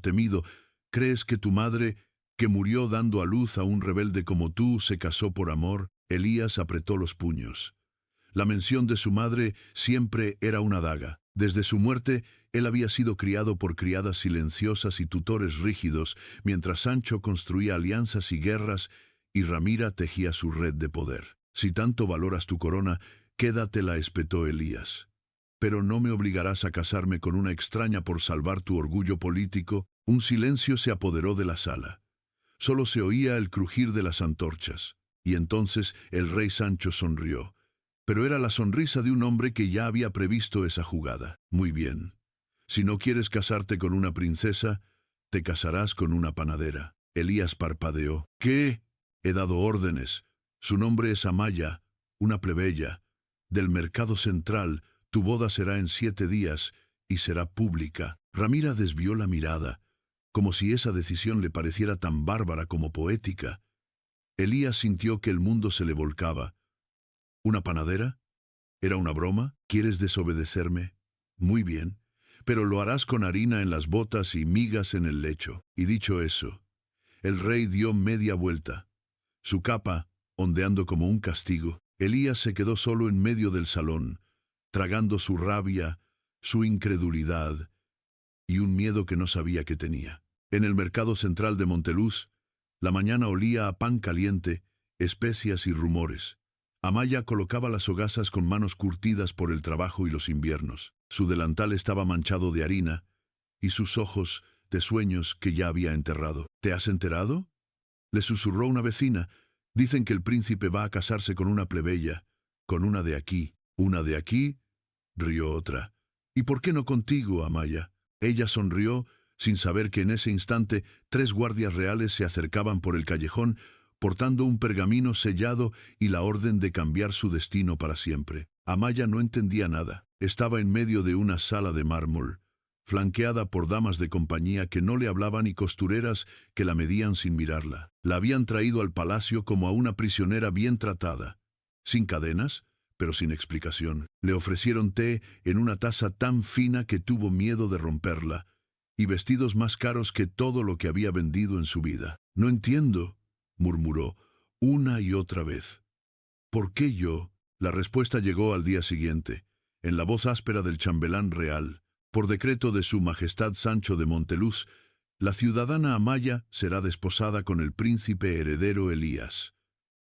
temido. ¿Crees que tu madre, que murió dando a luz a un rebelde como tú, se casó por amor? Elías apretó los puños. La mención de su madre siempre era una daga. Desde su muerte, él había sido criado por criadas silenciosas y tutores rígidos, mientras Sancho construía alianzas y guerras y Ramira tejía su red de poder. Si tanto valoras tu corona, quédatela, espetó Elías. Pero no me obligarás a casarme con una extraña por salvar tu orgullo político. Un silencio se apoderó de la sala. Solo se oía el crujir de las antorchas. Y entonces el rey Sancho sonrió. Pero era la sonrisa de un hombre que ya había previsto esa jugada. Muy bien. Si no quieres casarte con una princesa, te casarás con una panadera. Elías parpadeó. ¿Qué? He dado órdenes. Su nombre es Amaya, una plebeya. Del mercado central, tu boda será en 7 días y será pública. Ramira desvió la mirada, como si esa decisión le pareciera tan bárbara como poética. Elías sintió que el mundo se le volcaba. ¿Una panadera? ¿Era una broma? ¿Quieres desobedecerme? Muy bien, pero lo harás con harina en las botas y migas en el lecho. Y dicho eso, el rey dio media vuelta. Su capa, ondeando como un castigo, Elías se quedó solo en medio del salón, tragando su rabia, su incredulidad y un miedo que no sabía que tenía. En el mercado central de Monteluz, la mañana olía a pan caliente, especias y rumores. Amaya colocaba las hogazas con manos curtidas por el trabajo y los inviernos. Su delantal estaba manchado de harina y sus ojos de sueños que ya había enterrado. ¿Te has enterado?, le susurró una vecina. Dicen que el príncipe va a casarse con una plebeya, con una de aquí. ¿Una de aquí?, rió otra. ¿Y por qué no contigo, Amaya? Ella sonrió, sin saber que en ese instante 3 guardias reales se acercaban por el callejón, portando un pergamino sellado y la orden de cambiar su destino para siempre. Amaya no entendía nada. Estaba en medio de una sala de mármol, flanqueada por damas de compañía que no le hablaban y costureras que la medían sin mirarla. La habían traído al palacio como a una prisionera bien tratada, sin cadenas, pero sin explicación. Le ofrecieron té en una taza tan fina que tuvo miedo de romperla, y vestidos más caros que todo lo que había vendido en su vida. No entiendo, murmuró una y otra vez. ¿Por qué yo? La respuesta llegó al día siguiente, en la voz áspera del chambelán real. Por decreto de su Majestad Sancho de Monteluz, la ciudadana Amaya será desposada con el príncipe heredero Elías.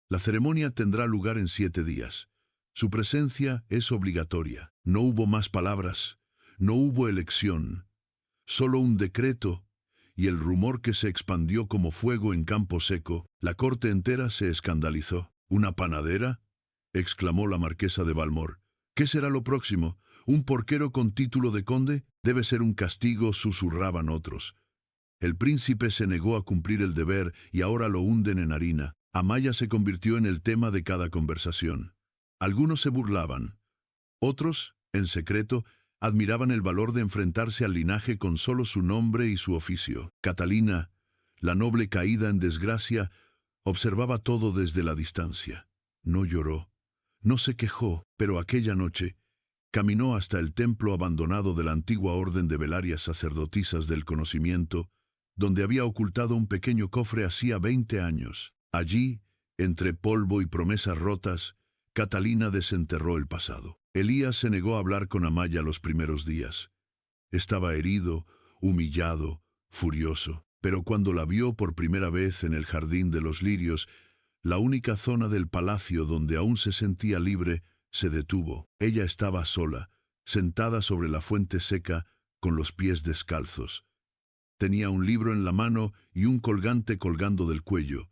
La ceremonia tendrá lugar en 7 días. Su presencia es obligatoria. No hubo más palabras, no hubo elección, solo un decreto y el rumor que se expandió como fuego en campo seco. La corte entera se escandalizó. ¿Una panadera?, exclamó la marquesa de Valmor. ¿Qué será lo próximo? ¿Un porquero con título de conde? Debe ser un castigo, susurraban otros. El príncipe se negó a cumplir el deber y ahora lo hunden en harina. Amaya se convirtió en el tema de cada conversación. Algunos se burlaban. Otros, en secreto, admiraban el valor de enfrentarse al linaje con solo su nombre y su oficio. Catalina, la noble caída en desgracia, observaba todo desde la distancia. No lloró, no se quejó, pero aquella noche caminó hasta el templo abandonado de la antigua orden de velarias sacerdotisas del conocimiento, donde había ocultado un pequeño cofre hacía 20 años. Allí, entre polvo y promesas rotas, Catalina desenterró el pasado. Elías se negó a hablar con Amaya los primeros días. Estaba herido, humillado, furioso. Pero cuando la vio por primera vez en el jardín de los lirios, la única zona del palacio donde aún se sentía libre, se detuvo. Ella estaba sola, sentada sobre la fuente seca, con los pies descalzos. Tenía un libro en la mano y un colgante colgando del cuello.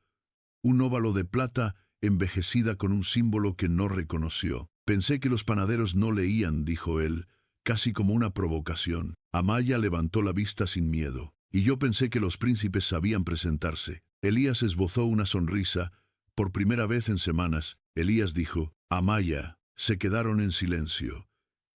Un óvalo de plata envejecida con un símbolo que no reconoció. Pensé que los panaderos no leían, dijo él, casi como una provocación. Amaya levantó la vista sin miedo. Y yo pensé que los príncipes sabían presentarse. Elías esbozó una sonrisa. Por primera vez en semanas, Elías dijo, Amaya. Se quedaron en silencio.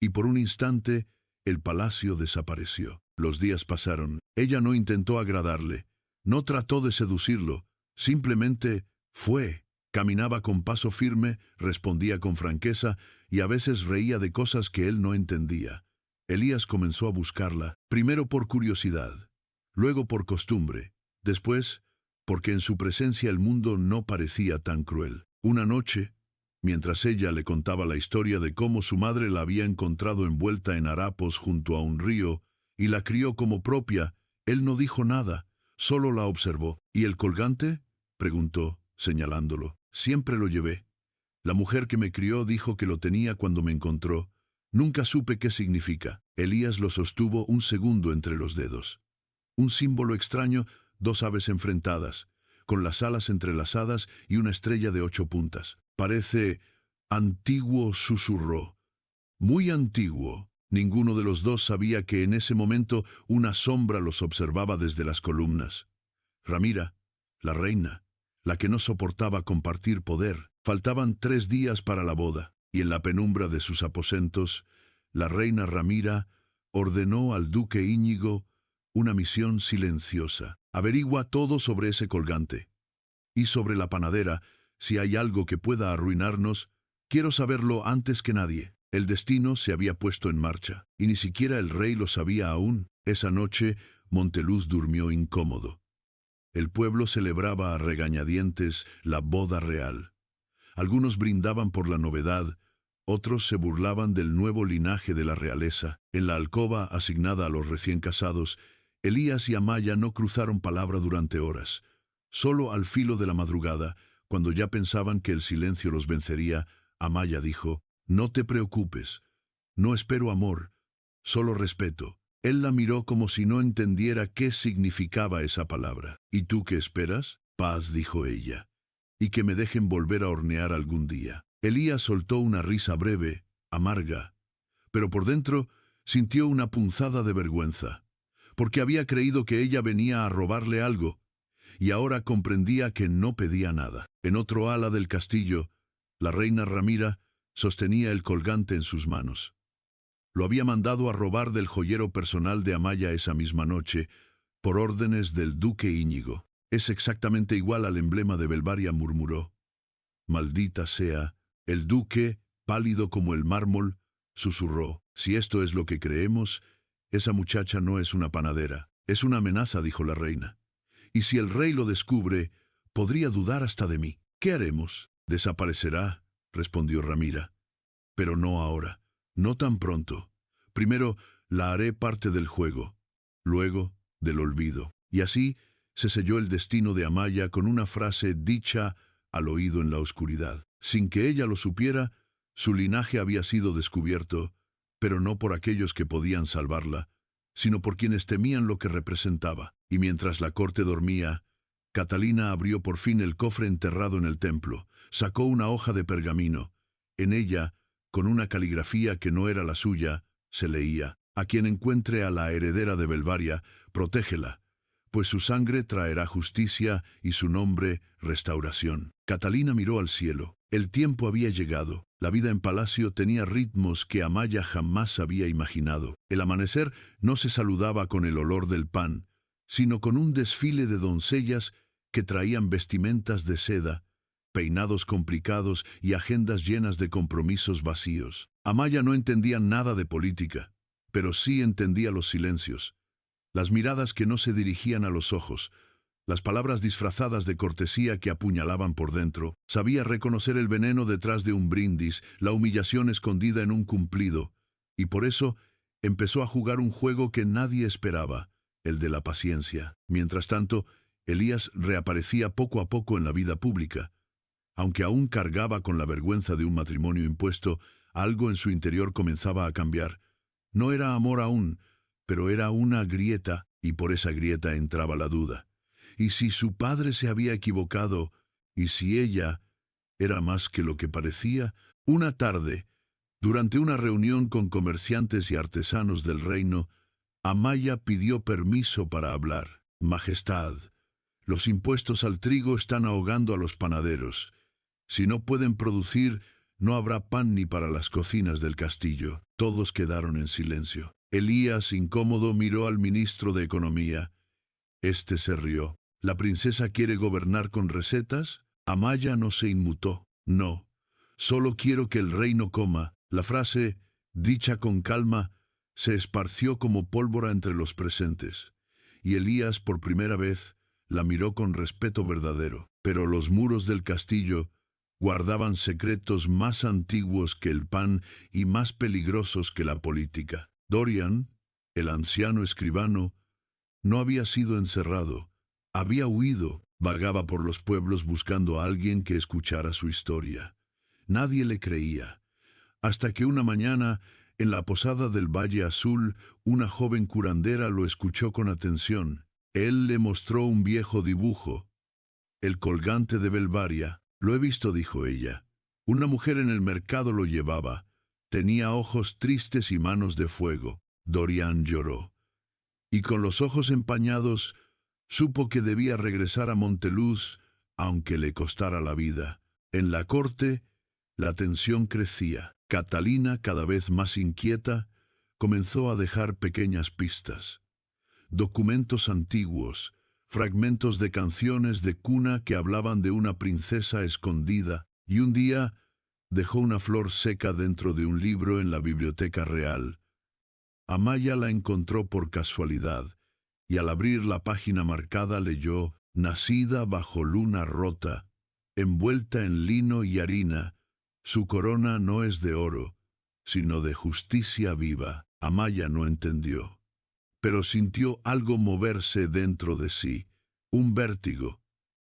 Y por un instante, el palacio desapareció. Los días pasaron. Ella no intentó agradarle. No trató de seducirlo. Simplemente fue. Caminaba con paso firme, respondía con franqueza y a veces reía de cosas que él no entendía. Elías comenzó a buscarla, primero por curiosidad, luego por costumbre, después porque en su presencia el mundo no parecía tan cruel. Una noche, mientras ella le contaba la historia de cómo su madre la había encontrado envuelta en harapos junto a un río y la crió como propia, él no dijo nada, solo la observó. ¿Y el colgante?, preguntó, señalándolo. Siempre lo llevé. La mujer que me crió dijo que lo tenía cuando me encontró. Nunca supe qué significa. Elías lo sostuvo un segundo entre los dedos. Un símbolo extraño, dos aves enfrentadas, con las alas entrelazadas y una estrella de 8 puntas. Parece antiguo, susurró. Muy antiguo. Ninguno de los dos sabía que en ese momento una sombra los observaba desde las columnas. Ramira, la reina, la que no soportaba compartir poder. Faltaban 3 días para la boda, y en la penumbra de sus aposentos, la reina Ramira ordenó al duque Íñigo una misión silenciosa. Averigua todo sobre ese colgante. Y sobre la panadera, si hay algo que pueda arruinarnos, quiero saberlo antes que nadie. El destino se había puesto en marcha, y ni siquiera el rey lo sabía aún. Esa noche, Monteluz durmió incómodo. El pueblo celebraba a regañadientes la boda real. Algunos brindaban por la novedad, otros se burlaban del nuevo linaje de la realeza. En la alcoba asignada a los recién casados, Elías y Amaya no cruzaron palabra durante horas. Solo al filo de la madrugada, cuando ya pensaban que el silencio los vencería, Amaya dijo: «No te preocupes, no espero amor, solo respeto». Él la miró como si no entendiera qué significaba esa palabra. «¿Y tú qué esperas?». «Paz», dijo ella, «y que me dejen volver a hornear algún día». Elías soltó una risa breve, amarga, pero por dentro sintió una punzada de vergüenza, porque había creído que ella venía a robarle algo, y ahora comprendía que no pedía nada. En otro ala del castillo, la reina Ramira sostenía el colgante en sus manos. Lo había mandado a robar del joyero personal de Amaya esa misma noche, por órdenes del duque Íñigo. «Es exactamente igual al emblema de Belvaria», murmuró. «Maldita sea». El duque, pálido como el mármol, susurró: «Si esto es lo que creemos, esa muchacha no es una panadera. Es una amenaza», dijo la reina. «Y si el rey lo descubre, podría dudar hasta de mí». «¿Qué haremos?». «Desaparecerá», respondió Ramira. «Pero no ahora, no tan pronto. Primero la haré parte del juego, luego del olvido». Y así se selló el destino de Amaya con una frase dicha al oído en la oscuridad. Sin que ella lo supiera, su linaje había sido descubierto, pero no por aquellos que podían salvarla, sino por quienes temían lo que representaba. Y mientras la corte dormía, Catalina abrió por fin el cofre enterrado en el templo, sacó una hoja de pergamino. En ella, con una caligrafía que no era la suya, se leía: «A quien encuentre a la heredera de Belvaria, protégela, pues su sangre traerá justicia y su nombre restauración». Catalina miró al cielo. El tiempo había llegado. La vida en palacio tenía ritmos que Amaya jamás había imaginado. El amanecer no se saludaba con el olor del pan, sino con un desfile de doncellas que traían vestimentas de seda, peinados complicados y agendas llenas de compromisos vacíos. Amaya no entendía nada de política, pero sí entendía los silencios, las miradas que no se dirigían a los ojos, las palabras disfrazadas de cortesía que apuñalaban por dentro. Sabía reconocer el veneno detrás de un brindis, la humillación escondida en un cumplido, y por eso empezó a jugar un juego que nadie esperaba, el de la paciencia. Mientras tanto, Elías reaparecía poco a poco en la vida pública. Aunque aún cargaba con la vergüenza de un matrimonio impuesto, algo en su interior comenzaba a cambiar. No era amor aún, pero era una grieta, y por esa grieta entraba la duda. ¿Y si su padre se había equivocado? ¿Y si ella era más que lo que parecía? Una tarde, durante una reunión con comerciantes y artesanos del reino, Amaya pidió permiso para hablar. «Majestad, los impuestos al trigo están ahogando a los panaderos. Si no pueden producir, no habrá pan ni para las cocinas del castillo». Todos quedaron en silencio. Elías, incómodo, miró al ministro de Economía. Este se rió. «¿La princesa quiere gobernar con recetas?». Amaya no se inmutó. «No, solo quiero que el reino coma». La frase, dicha con calma, se esparció como pólvora entre los presentes. y Elías por primera vez la miró con respeto verdadero. Pero los muros del castillo guardaban secretos más antiguos que el pan y más peligrosos que la política. Dorian, el anciano escribano, no había sido encerrado, había huido, vagaba por los pueblos buscando a alguien que escuchara su historia. Nadie le creía, hasta que una mañana, en la posada del Valle Azul, una joven curandera lo escuchó con atención. Él le mostró un viejo dibujo, el colgante de Belvaria. Lo he visto, dijo ella. Una mujer en el mercado lo llevaba. Tenía ojos tristes y manos de fuego. Dorian lloró. Y con los ojos empañados, supo que debía regresar a Monteluz, aunque le costara la vida. En la corte, la tensión crecía. Catalina, cada vez más inquieta, comenzó a dejar pequeñas pistas. Documentos antiguos, fragmentos de canciones de cuna que hablaban de una princesa escondida, y un día dejó una flor seca dentro de un libro en la biblioteca real. Amaya la encontró por casualidad, y al abrir la página marcada leyó: «Nacida bajo luna rota, envuelta en lino y harina, su corona no es de oro, sino de justicia viva». Amaya no entendió, pero sintió algo moverse dentro de sí, un vértigo,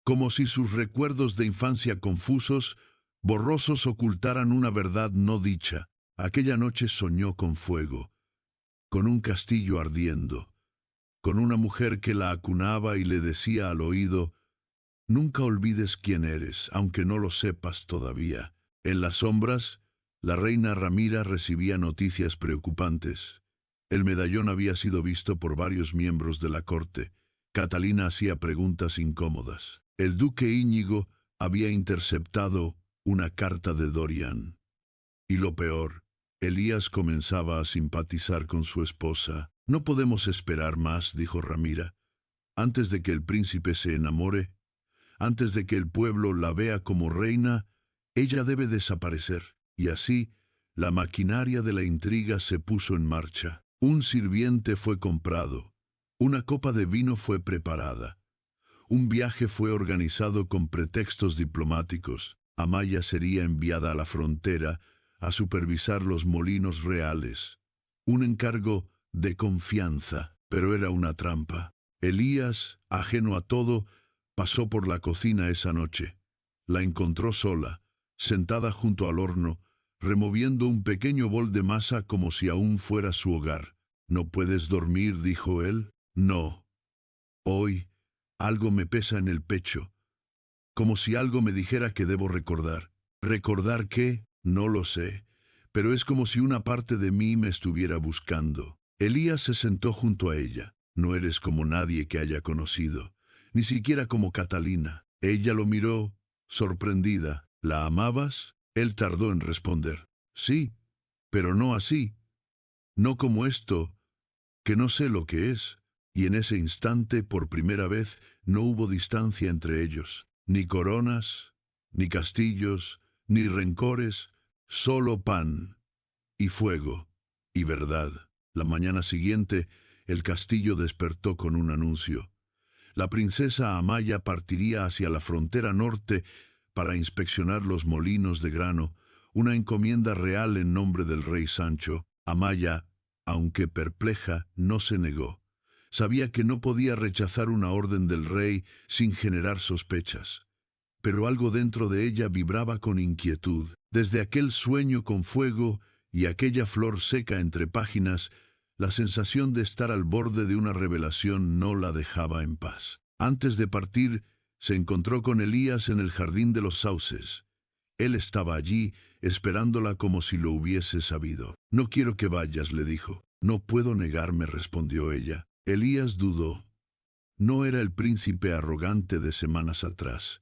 como si sus recuerdos de infancia confusos, borrosos, ocultaran una verdad no dicha. Aquella noche soñó con fuego, con un castillo ardiendo, con una mujer que la acunaba y le decía al oído: «Nunca olvides quién eres, aunque no lo sepas todavía». En las sombras, la reina Ramira recibía noticias preocupantes. El medallón había sido visto por varios miembros de la corte. Catalina hacía preguntas incómodas. El duque Íñigo había interceptado una carta de Dorian. Y lo peor, Elías comenzaba a simpatizar con su esposa. «No podemos esperar más», dijo Ramira. «Antes de que el príncipe se enamore, antes de que el pueblo la vea como reina, ella debe desaparecer». Y así, la maquinaria de la intriga se puso en marcha. Un sirviente fue comprado, una copa de vino fue preparada, un viaje fue organizado con pretextos diplomáticos. Amaya sería enviada a la frontera a supervisar los molinos reales. Un encargo de confianza, pero era una trampa. Elías, ajeno a todo, pasó por la cocina esa noche. La encontró sola, sentada junto al horno, removiendo un pequeño bol de masa como si aún fuera su hogar. «¿No puedes dormir?», dijo él. «No. Hoy algo me pesa en el pecho, como si algo me dijera que debo recordar». «¿Recordar qué? No lo sé, pero es como si una parte de mí me estuviera buscando». Elías se sentó junto a ella. «No eres como nadie que haya conocido, ni siquiera como Catalina». Ella lo miró, sorprendida. «¿La amabas?». Él tardó en responder. «Sí, pero no así. No como esto, que no sé lo que es». Y en ese instante, por primera vez, no hubo distancia entre ellos. Ni coronas, ni castillos, ni rencores, solo pan, y fuego, y verdad. La mañana siguiente, el castillo despertó con un anuncio. La princesa Amaya partiría hacia la frontera norte para inspeccionar los molinos de grano, una encomienda real en nombre del rey Sancho. Amaya, aunque perpleja, no se negó. Sabía que no podía rechazar una orden del rey sin generar sospechas. Pero algo dentro de ella vibraba con inquietud. Desde aquel sueño con fuego y aquella flor seca entre páginas, la sensación de estar al borde de una revelación no la dejaba en paz. Antes de partir, se encontró con Elías en el jardín de los sauces. Él estaba allí, esperándola como si lo hubiese sabido. «No quiero que vayas», le dijo. «No puedo negarme», respondió ella. Elías dudó. No era el príncipe arrogante de semanas atrás.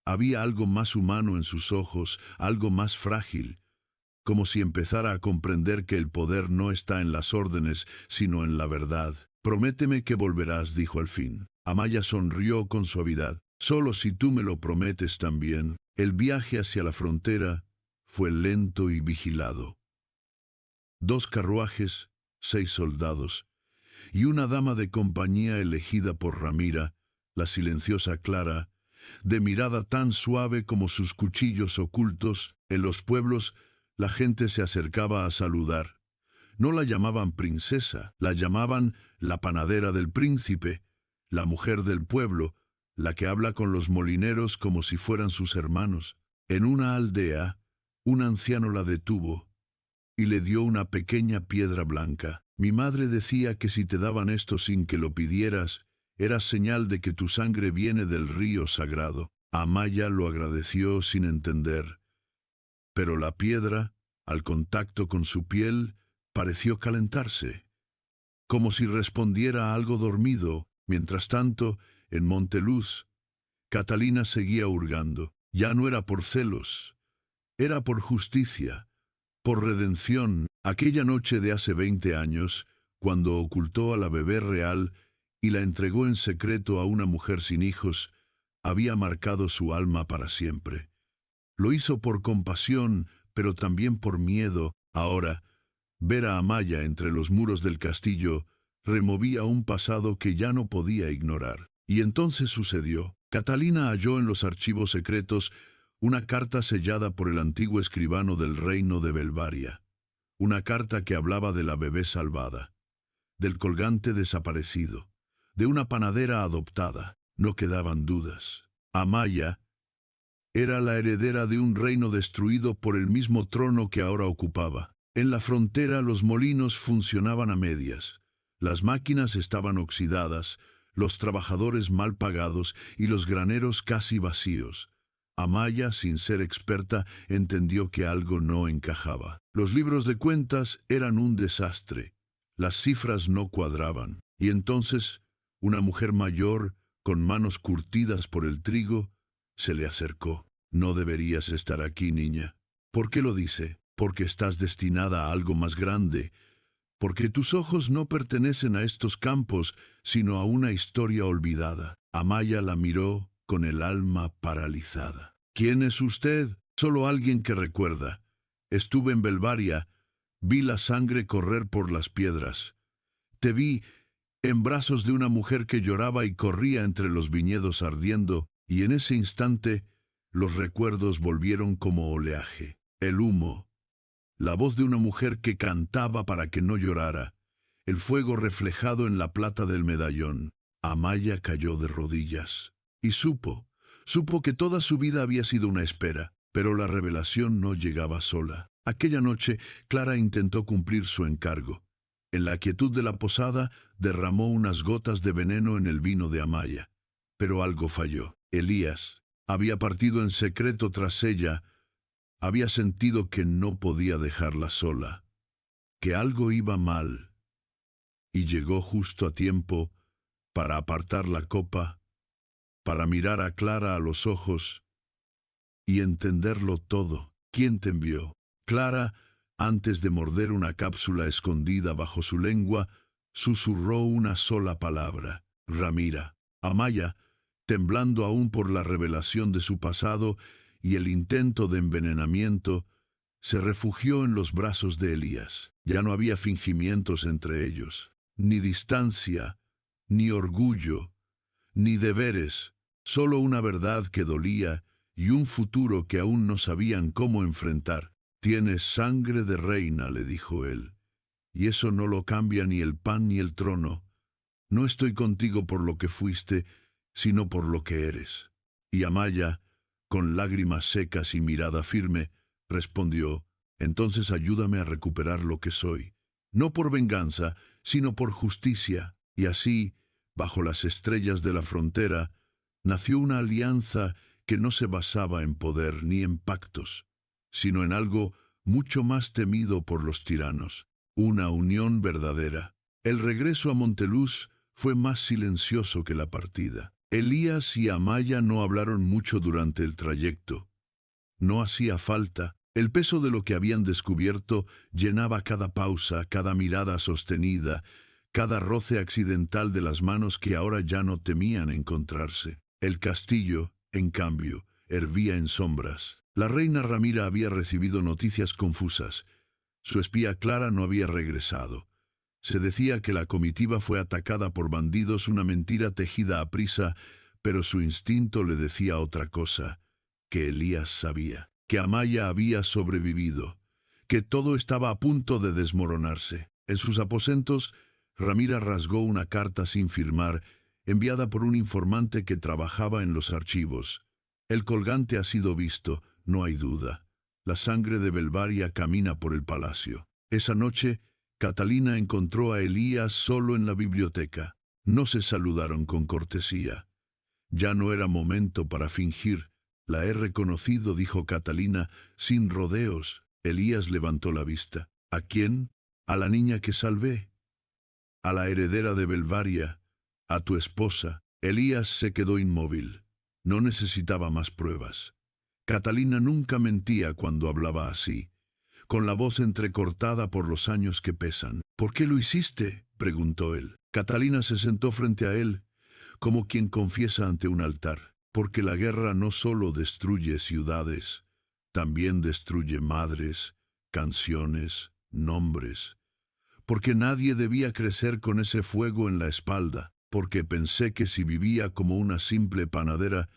Había algo más humano en sus ojos, algo más frágil, como si empezara a comprender que el poder no está en las órdenes, sino en la verdad. «Prométeme que volverás», dijo al fin. Amaya sonrió con suavidad. «Solo si tú me lo prometes también». El viaje hacia la frontera fue lento y vigilado. 2 carruajes, 6 soldados. y una dama de compañía elegida por Ramira, la silenciosa Clara, de mirada tan suave como sus cuchillos ocultos. En los pueblos la gente se acercaba a saludar. No la llamaban princesa, la llamaban la panadera del príncipe, la mujer del pueblo, la que habla con los molineros como si fueran sus hermanos. En una aldea, un anciano la detuvo y le dio una pequeña piedra blanca. Mi madre decía que si te daban esto sin que lo pidieras, era señal de que tu sangre viene del río sagrado. Amaya lo agradeció sin entender, pero la piedra, al contacto con su piel, pareció calentarse, como si respondiera a algo dormido. Mientras tanto, en Monteluz, Catalina seguía hurgando. Ya no era por celos, era por justicia, por redención. Aquella noche de hace 20 años, cuando ocultó a la bebé real y la entregó en secreto a una mujer sin hijos, había marcado su alma para siempre. Lo hizo por compasión, pero también por miedo. Ahora, ver a Amaya entre los muros del castillo removía un pasado que ya no podía ignorar. Y entonces sucedió. Catalina halló en los archivos secretos una carta sellada por el antiguo escribano del reino de Belvaria. Una carta que hablaba de la bebé salvada, del colgante desaparecido, de una panadera adoptada. No quedaban dudas. Amaya era la heredera de un reino destruido por el mismo trono que ahora ocupaba. En la frontera los molinos funcionaban a medias. Las máquinas estaban oxidadas, los trabajadores mal pagados y los graneros casi vacíos. Amaya, sin ser experta, entendió que algo no encajaba. Los libros de cuentas eran un desastre. Las cifras no cuadraban. Y entonces, una mujer mayor, con manos curtidas por el trigo, se le acercó. No deberías estar aquí, niña. ¿Por qué lo dice? Porque estás destinada a algo más grande. Porque tus ojos no pertenecen a estos campos, sino a una historia olvidada. Amaya la miró con el alma paralizada. ¿Quién es usted? Solo alguien que recuerda. Estuve en Belvaria, vi la sangre correr por las piedras. Te vi en brazos de una mujer que lloraba y corría entre los viñedos ardiendo, y en ese instante los recuerdos volvieron como oleaje. El humo, la voz de una mujer que cantaba para que no llorara, el fuego reflejado en la plata del medallón. Amaya cayó de rodillas y supo que toda su vida había sido una espera, pero la revelación no llegaba sola. Aquella noche, Clara intentó cumplir su encargo. En la quietud de la posada, derramó unas gotas de veneno en el vino de Amaya. Pero algo falló. Elías había partido en secreto tras ella. Había sentido que no podía dejarla sola, que algo iba mal, y llegó justo a tiempo para apartar la copa, para mirar a Clara a los ojos y entenderlo todo. ¿Quién te envió? Clara, antes de morder una cápsula escondida bajo su lengua, susurró una sola palabra: Ramira. Amaya, temblando aún por la revelación de su pasado y el intento de envenenamiento, se refugió en los brazos de Elías. Ya no había fingimientos entre ellos, ni distancia, ni orgullo, ni deberes, solo una verdad que dolía y un futuro que aún no sabían cómo enfrentar. Tienes sangre de reina, le dijo él, y eso no lo cambia ni el pan ni el trono. No estoy contigo por lo que fuiste, sino por lo que eres. Y Amaya, con lágrimas secas y mirada firme, respondió: entonces ayúdame a recuperar lo que soy, no por venganza, sino por justicia. Y así, bajo las estrellas de la frontera, nació una alianza que no se basaba en poder ni en pactos, sino en algo mucho más temido por los tiranos, una unión verdadera. El regreso a Monteluz fue más silencioso que la partida. Elías y Amaya no hablaron mucho durante el trayecto. No hacía falta. El peso de lo que habían descubierto llenaba cada pausa, cada mirada sostenida, cada roce accidental de las manos que ahora ya no temían encontrarse. El castillo, en cambio, hervía en sombras. La reina Ramira había recibido noticias confusas. Su espía Clara no había regresado. Se decía que la comitiva fue atacada por bandidos, una mentira tejida a prisa, pero su instinto le decía otra cosa, que Elías sabía, que Amaya había sobrevivido, que todo estaba a punto de desmoronarse. En sus aposentos, Ramira rasgó una carta sin firmar, enviada por un informante que trabajaba en los archivos. El colgante ha sido visto, no hay duda. La sangre de Belvaria camina por el palacio. Esa noche, Catalina encontró a Elías solo en la biblioteca. No se saludaron con cortesía. Ya no era momento para fingir. La he reconocido, dijo Catalina, sin rodeos. Elías levantó la vista. ¿A quién? A la niña que salvé. A la heredera de Belvaria. A tu esposa. Elías se quedó inmóvil. No necesitaba más pruebas. Catalina nunca mentía cuando hablaba así, con la voz entrecortada por los años que pesan. ¿Por qué lo hiciste?, preguntó él. Catalina se sentó frente a él, como quien confiesa ante un altar. Porque la guerra no solo destruye ciudades, también destruye madres, canciones, nombres. Porque nadie debía crecer con ese fuego en la espalda. Porque pensé que si vivía como una simple panadera,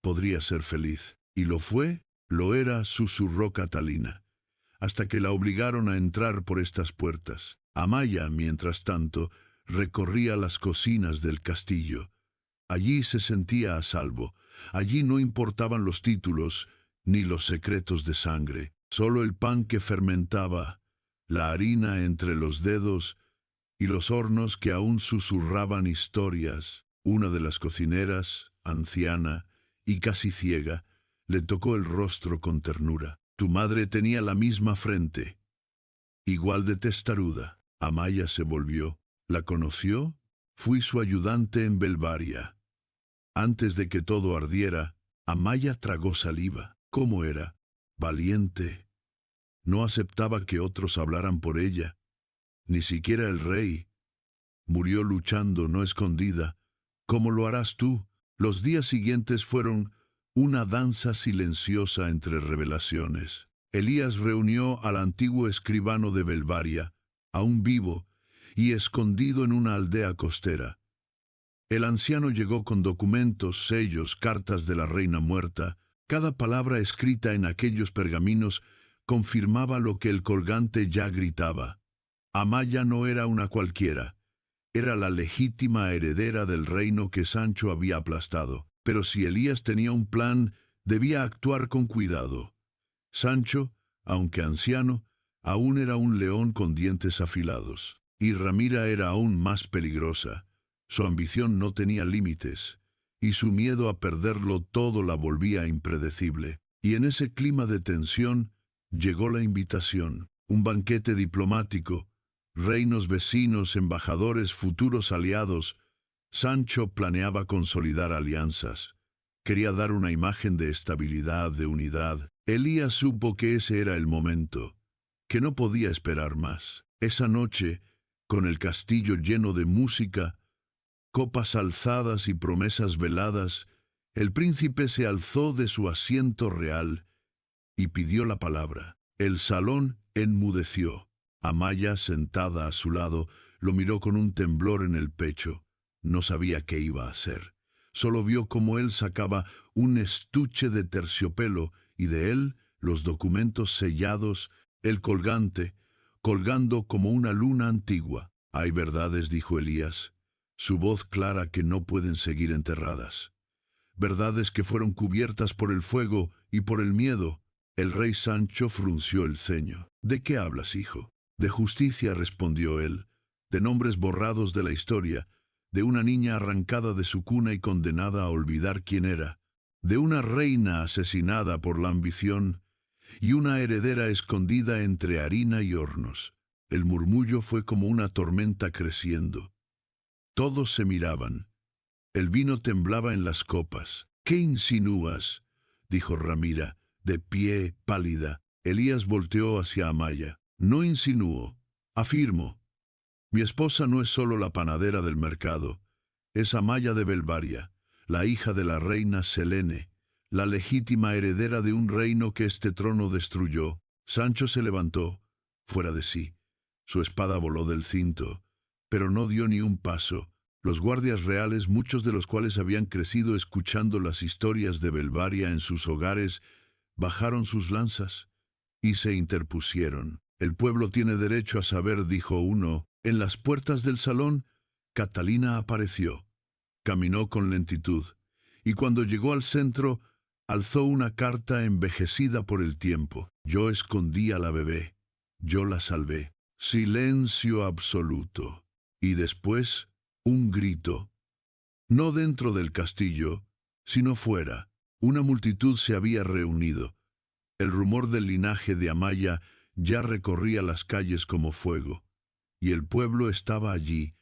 podría ser feliz. Y lo fue, lo era, susurró Catalina, hasta que la obligaron a entrar por estas puertas. Amaya, mientras tanto, recorría las cocinas del castillo. Allí se sentía a salvo. Allí no importaban los títulos, ni los secretos de sangre. Solo el pan que fermentaba, la harina entre los dedos y los hornos que aún susurraban historias. Una de las cocineras, anciana y casi ciega, le tocó el rostro con ternura. Tu madre tenía la misma frente, igual de testaruda. Amaya se volvió. ¿La conoció? Fui su ayudante en Belvaria. Antes de que todo ardiera, Amaya tragó saliva. ¿Cómo era? Valiente. No aceptaba que otros hablaran por ella. Ni siquiera el rey. Murió luchando, no escondida. ¿Cómo lo harás tú? Los días siguientes fueron una danza silenciosa entre revelaciones. Elías reunió al antiguo escribano de Belvaria, aún vivo y escondido en una aldea costera. El anciano llegó con documentos, sellos, cartas de la reina muerta. Cada palabra escrita en aquellos pergaminos confirmaba lo que el colgante ya gritaba. Amaya no era una cualquiera. Era la legítima heredera del reino que Sancho había aplastado. Pero si Elías tenía un plan, debía actuar con cuidado. Sancho, aunque anciano, aún era un león con dientes afilados. Y Ramira era aún más peligrosa. Su ambición no tenía límites, y su miedo a perderlo todo la volvía impredecible. Y en ese clima de tensión llegó la invitación, un banquete diplomático, reinos vecinos, embajadores, futuros aliados. Sancho planeaba consolidar alianzas. Quería dar una imagen de estabilidad, de unidad. Elías supo que ese era el momento, que no podía esperar más. Esa noche, con el castillo lleno de música, copas alzadas y promesas veladas, el príncipe se alzó de su asiento real y pidió la palabra. El salón enmudeció. Amaya, sentada a su lado, lo miró con un temblor en el pecho. No sabía qué iba a hacer. Solo vio cómo él sacaba un estuche de terciopelo y de él los documentos sellados, el colgante, colgando como una luna antigua. Hay verdades, dijo Elías, su voz clara, que no pueden seguir enterradas. Verdades que fueron cubiertas por el fuego y por el miedo. El rey Sancho frunció el ceño. ¿De qué hablas, hijo? De justicia, respondió él, de nombres borrados de la historia, de una niña arrancada de su cuna y condenada a olvidar quién era, de una reina asesinada por la ambición y una heredera escondida entre harina y hornos. El murmullo fue como una tormenta creciendo. Todos se miraban. El vino temblaba en las copas. ¿Qué insinúas?, dijo Ramira, de pie, pálida. Elías volteó hacia Amaya. No insinúo, afirmo. Mi esposa no es solo la panadera del mercado, es Amaya de Belvaria, la hija de la reina Selene, la legítima heredera de un reino que este trono destruyó. Sancho se levantó, fuera de sí. Su espada voló del cinto. pero no dio ni un paso. Los guardias reales, muchos de los cuales habían crecido escuchando las historias de Belvaria en sus hogares, bajaron sus lanzas y se interpusieron. «El pueblo tiene derecho a saber», dijo uno. En las puertas del salón, Catalina apareció. Caminó con lentitud, y cuando llegó al centro, alzó una carta envejecida por el tiempo. «Yo escondí a la bebé. Yo la salvé». Silencio absoluto. Y después, un grito. No dentro del castillo, sino fuera. Una multitud se había reunido. El rumor del linaje de Amaya ya recorría las calles como fuego, y el pueblo estaba allí,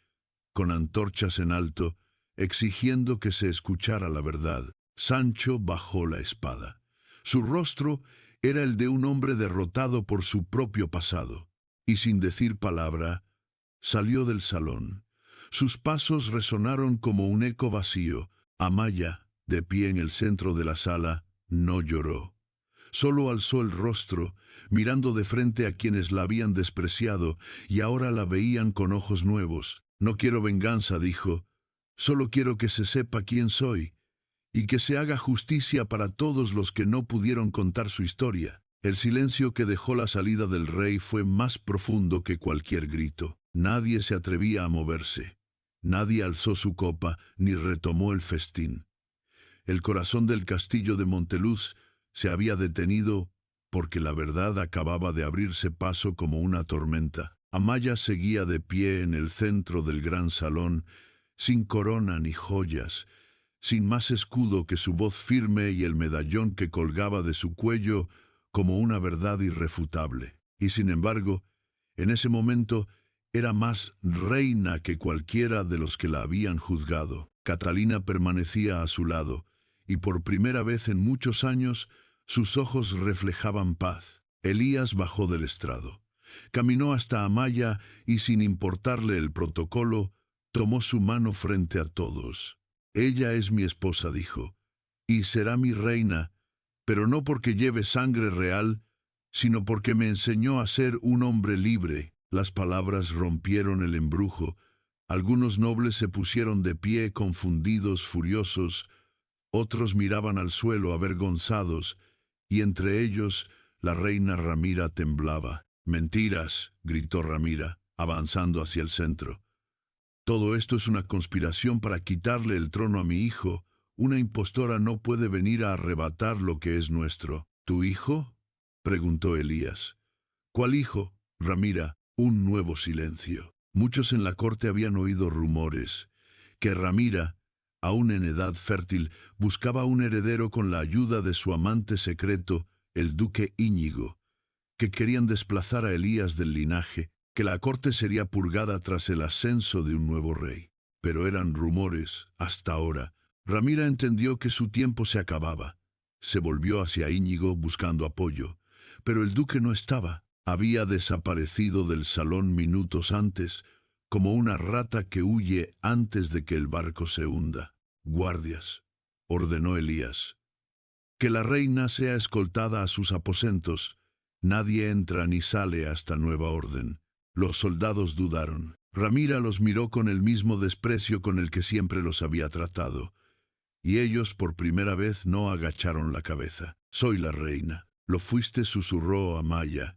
con antorchas en alto, exigiendo que se escuchara la verdad. Sancho bajó la espada. Su rostro era el de un hombre derrotado por su propio pasado, y sin decir palabra, salió del salón. Sus pasos resonaron como un eco vacío. Amaya, de pie en el centro de la sala, no lloró. Solo alzó el rostro, mirando de frente a quienes la habían despreciado y ahora la veían con ojos nuevos. «No quiero venganza», dijo. «Solo quiero que se sepa quién soy y que se haga justicia para todos los que no pudieron contar su historia». El silencio que dejó la salida del rey fue más profundo que cualquier grito. Nadie se atrevía a moverse. Nadie alzó su copa ni retomó el festín. El corazón del castillo de Monteluz se había detenido porque la verdad acababa de abrirse paso como una tormenta. Amaya seguía de pie en el centro del gran salón, sin corona ni joyas, sin más escudo que su voz firme y el medallón que colgaba de su cuello como una verdad irrefutable. Y sin embargo, en ese momento era más reina que cualquiera de los que la habían juzgado. Catalina permanecía a su lado, y por primera vez en muchos años sus ojos reflejaban paz. Elías bajó del estrado. Caminó hasta Amaya y, sin importarle el protocolo, tomó su mano frente a todos. «Ella es mi esposa», dijo, «y será mi reina, pero no porque lleve sangre real, sino porque me enseñó a ser un hombre libre». Las palabras rompieron el embrujo. Algunos nobles se pusieron de pie, confundidos, furiosos. Otros miraban al suelo, avergonzados, y entre ellos la reina Ramira temblaba. «Mentiras», gritó Ramira, avanzando hacia el centro. «Todo esto es una conspiración para quitarle el trono a mi hijo. Una impostora no puede venir a arrebatar lo que es nuestro». «¿Tu hijo?», preguntó Elías. «¿Cuál hijo, Ramira?». Un nuevo silencio. Muchos en la corte habían oído rumores que Ramira, aún en edad fértil, buscaba un heredero con la ayuda de su amante secreto, el duque Íñigo, que querían desplazar a Elías del linaje, que la corte sería purgada tras el ascenso de un nuevo rey. Pero eran rumores, hasta ahora. Ramira entendió que su tiempo se acababa. Se volvió hacia Íñigo buscando apoyo, pero el duque no estaba. Había desaparecido del salón minutos antes, como una rata que huye antes de que el barco se hunda. «Guardias», ordenó Elías, «que la reina sea escoltada a sus aposentos. Nadie entra ni sale hasta nueva orden». Los soldados dudaron. Ramira los miró con el mismo desprecio con el que siempre los había tratado, y ellos por primera vez no agacharon la cabeza. «Soy la reina». «Lo fuiste», susurró Amaya,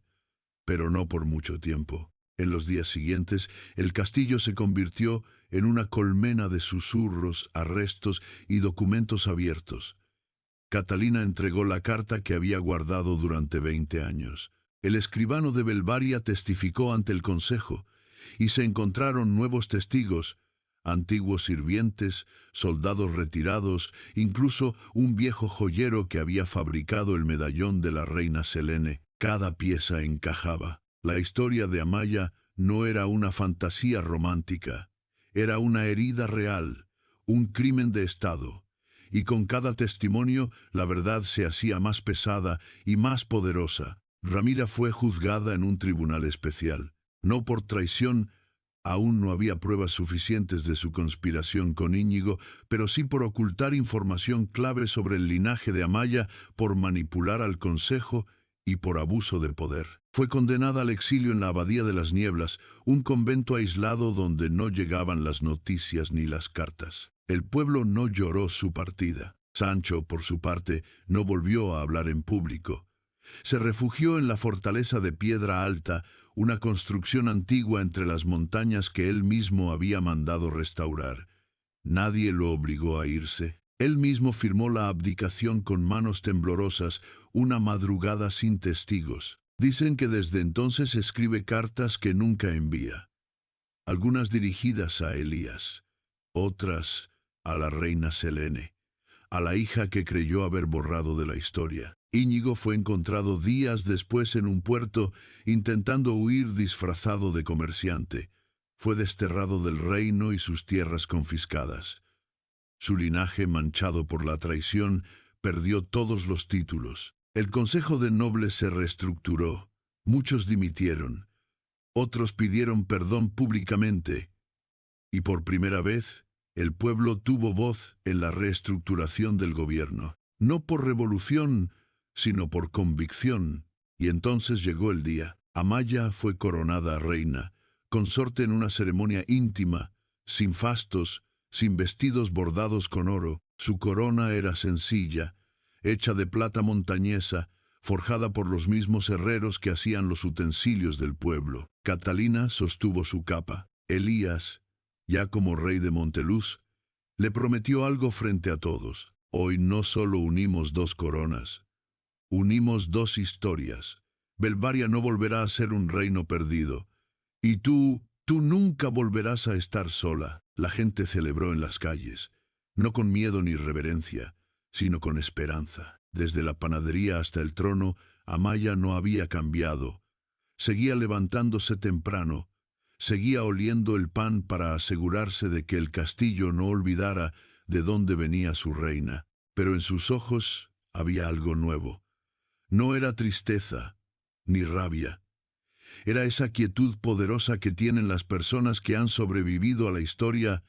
pero no por mucho tiempo. En los días siguientes, el castillo se convirtió en una colmena de susurros, arrestos y documentos abiertos. Catalina entregó la carta que había guardado durante 20 años. El escribano de Belvaria testificó ante el consejo, y se encontraron nuevos testigos, antiguos sirvientes, soldados retirados, incluso un viejo joyero que había fabricado el medallón de la reina Selene. Cada pieza encajaba. La historia de Amaya no era una fantasía romántica, era una herida real, un crimen de Estado, y con cada testimonio la verdad se hacía más pesada y más poderosa. Ramira fue juzgada en un tribunal especial, no por traición. Aún no había pruebas suficientes de su conspiración con Íñigo, pero sí por ocultar información clave sobre el linaje de Amaya, por manipular al consejo y por abuso de poder. Fue condenada al exilio en la Abadía de las Nieblas, un convento aislado donde no llegaban las noticias ni las cartas. El pueblo no lloró su partida. Sancho, por su parte, no volvió a hablar en público. Se refugió en la fortaleza de Piedra Alta, una construcción antigua entre las montañas que él mismo había mandado restaurar. Nadie lo obligó a irse. Él mismo firmó la abdicación con manos temblorosas, una madrugada sin testigos. Dicen que desde entonces escribe cartas que nunca envía. Algunas dirigidas a Elías, otras a la reina Selene, a la hija que creyó haber borrado de la historia. Íñigo fue encontrado días después en un puerto intentando huir disfrazado de comerciante. Fue desterrado del reino y sus tierras confiscadas. Su linaje, manchado por la traición, perdió todos los títulos. El Consejo de Nobles se reestructuró. Muchos dimitieron. Otros pidieron perdón públicamente. Y por primera vez, el pueblo tuvo voz en la reestructuración del gobierno. No por revolución, sino por convicción. Y entonces llegó el día. Amaya fue coronada reina, consorte en una ceremonia íntima, sin fastos, sin vestidos bordados con oro. Su corona era sencilla, hecha de plata montañesa, forjada por los mismos herreros que hacían los utensilios del pueblo. Catalina sostuvo su capa. Elías, ya como rey de Monteluz, le prometió algo frente a todos. Hoy no solo unimos dos coronas, unimos dos historias. Belvaria no volverá a ser un reino perdido. Y tú nunca volverás a estar sola. La gente celebró en las calles, no con miedo ni reverencia, sino con esperanza. Desde la panadería hasta el trono, Amaya no había cambiado. Seguía levantándose temprano, seguía oliendo el pan para asegurarse de que el castillo no olvidara de dónde venía su reina. Pero en sus ojos había algo nuevo. No era tristeza, ni rabia. Era esa quietud poderosa que tienen las personas que han sobrevivido a la historia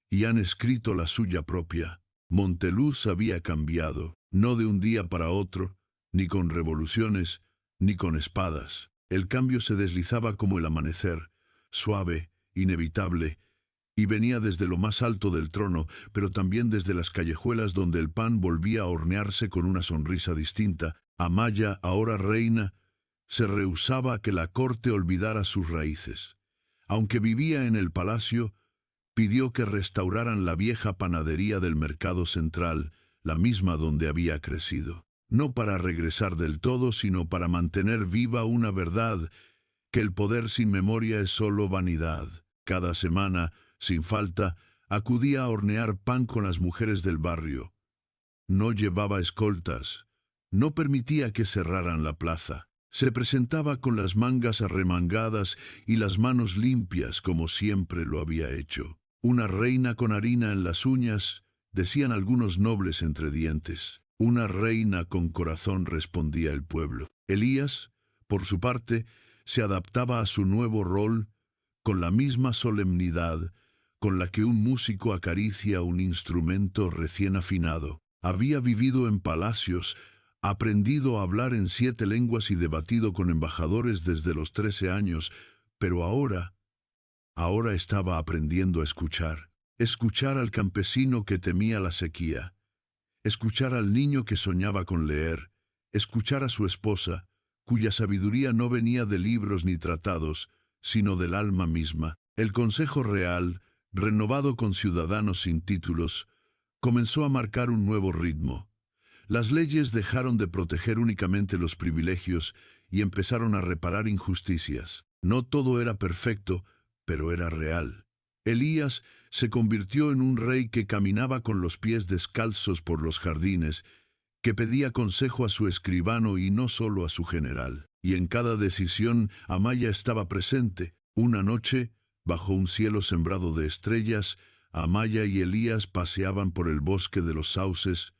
y han escrito la suya propia. Monteluz había cambiado, no de un día para otro, ni con revoluciones, ni con espadas. El cambio se deslizaba como el amanecer, suave, inevitable, y venía desde lo más alto del trono, pero también desde las callejuelas donde el pan volvía a hornearse con una sonrisa distinta. Amaya, ahora reina, se rehusaba a que la corte olvidara sus raíces. Aunque vivía en el palacio, pidió que restauraran la vieja panadería del mercado central, la misma donde había crecido. No para regresar del todo, sino para mantener viva una verdad, que el poder sin memoria es solo vanidad. Cada semana, sin falta, acudía a hornear pan con las mujeres del barrio. No llevaba escoltas, no permitía que cerraran la plaza. Se presentaba con las mangas arremangadas y las manos limpias como siempre lo había hecho. Una reina con harina en las uñas, decían algunos nobles entre dientes. Una reina con corazón, respondía el pueblo. Elías, por su parte, se adaptaba a su nuevo rol con la misma solemnidad con la que un músico acaricia un instrumento recién afinado. Había vivido en palacios, aprendido a hablar en 7 lenguas y debatido con embajadores desde los 13 años, pero ahora estaba aprendiendo a escuchar. Escuchar al campesino que temía la sequía, escuchar al niño que soñaba con leer, escuchar a su esposa, cuya sabiduría no venía de libros ni tratados, sino del alma misma. El Consejo Real, renovado con ciudadanos sin títulos, comenzó a marcar un nuevo ritmo. Las leyes dejaron de proteger únicamente los privilegios y empezaron a reparar injusticias. No todo era perfecto, pero era real. Elías se convirtió en un rey que caminaba con los pies descalzos por los jardines, que pedía consejo a su escribano y no solo a su general. Y en cada decisión Amaya estaba presente. Una noche, bajo un cielo sembrado de estrellas, Amaya y Elías paseaban por el bosque de los sauces,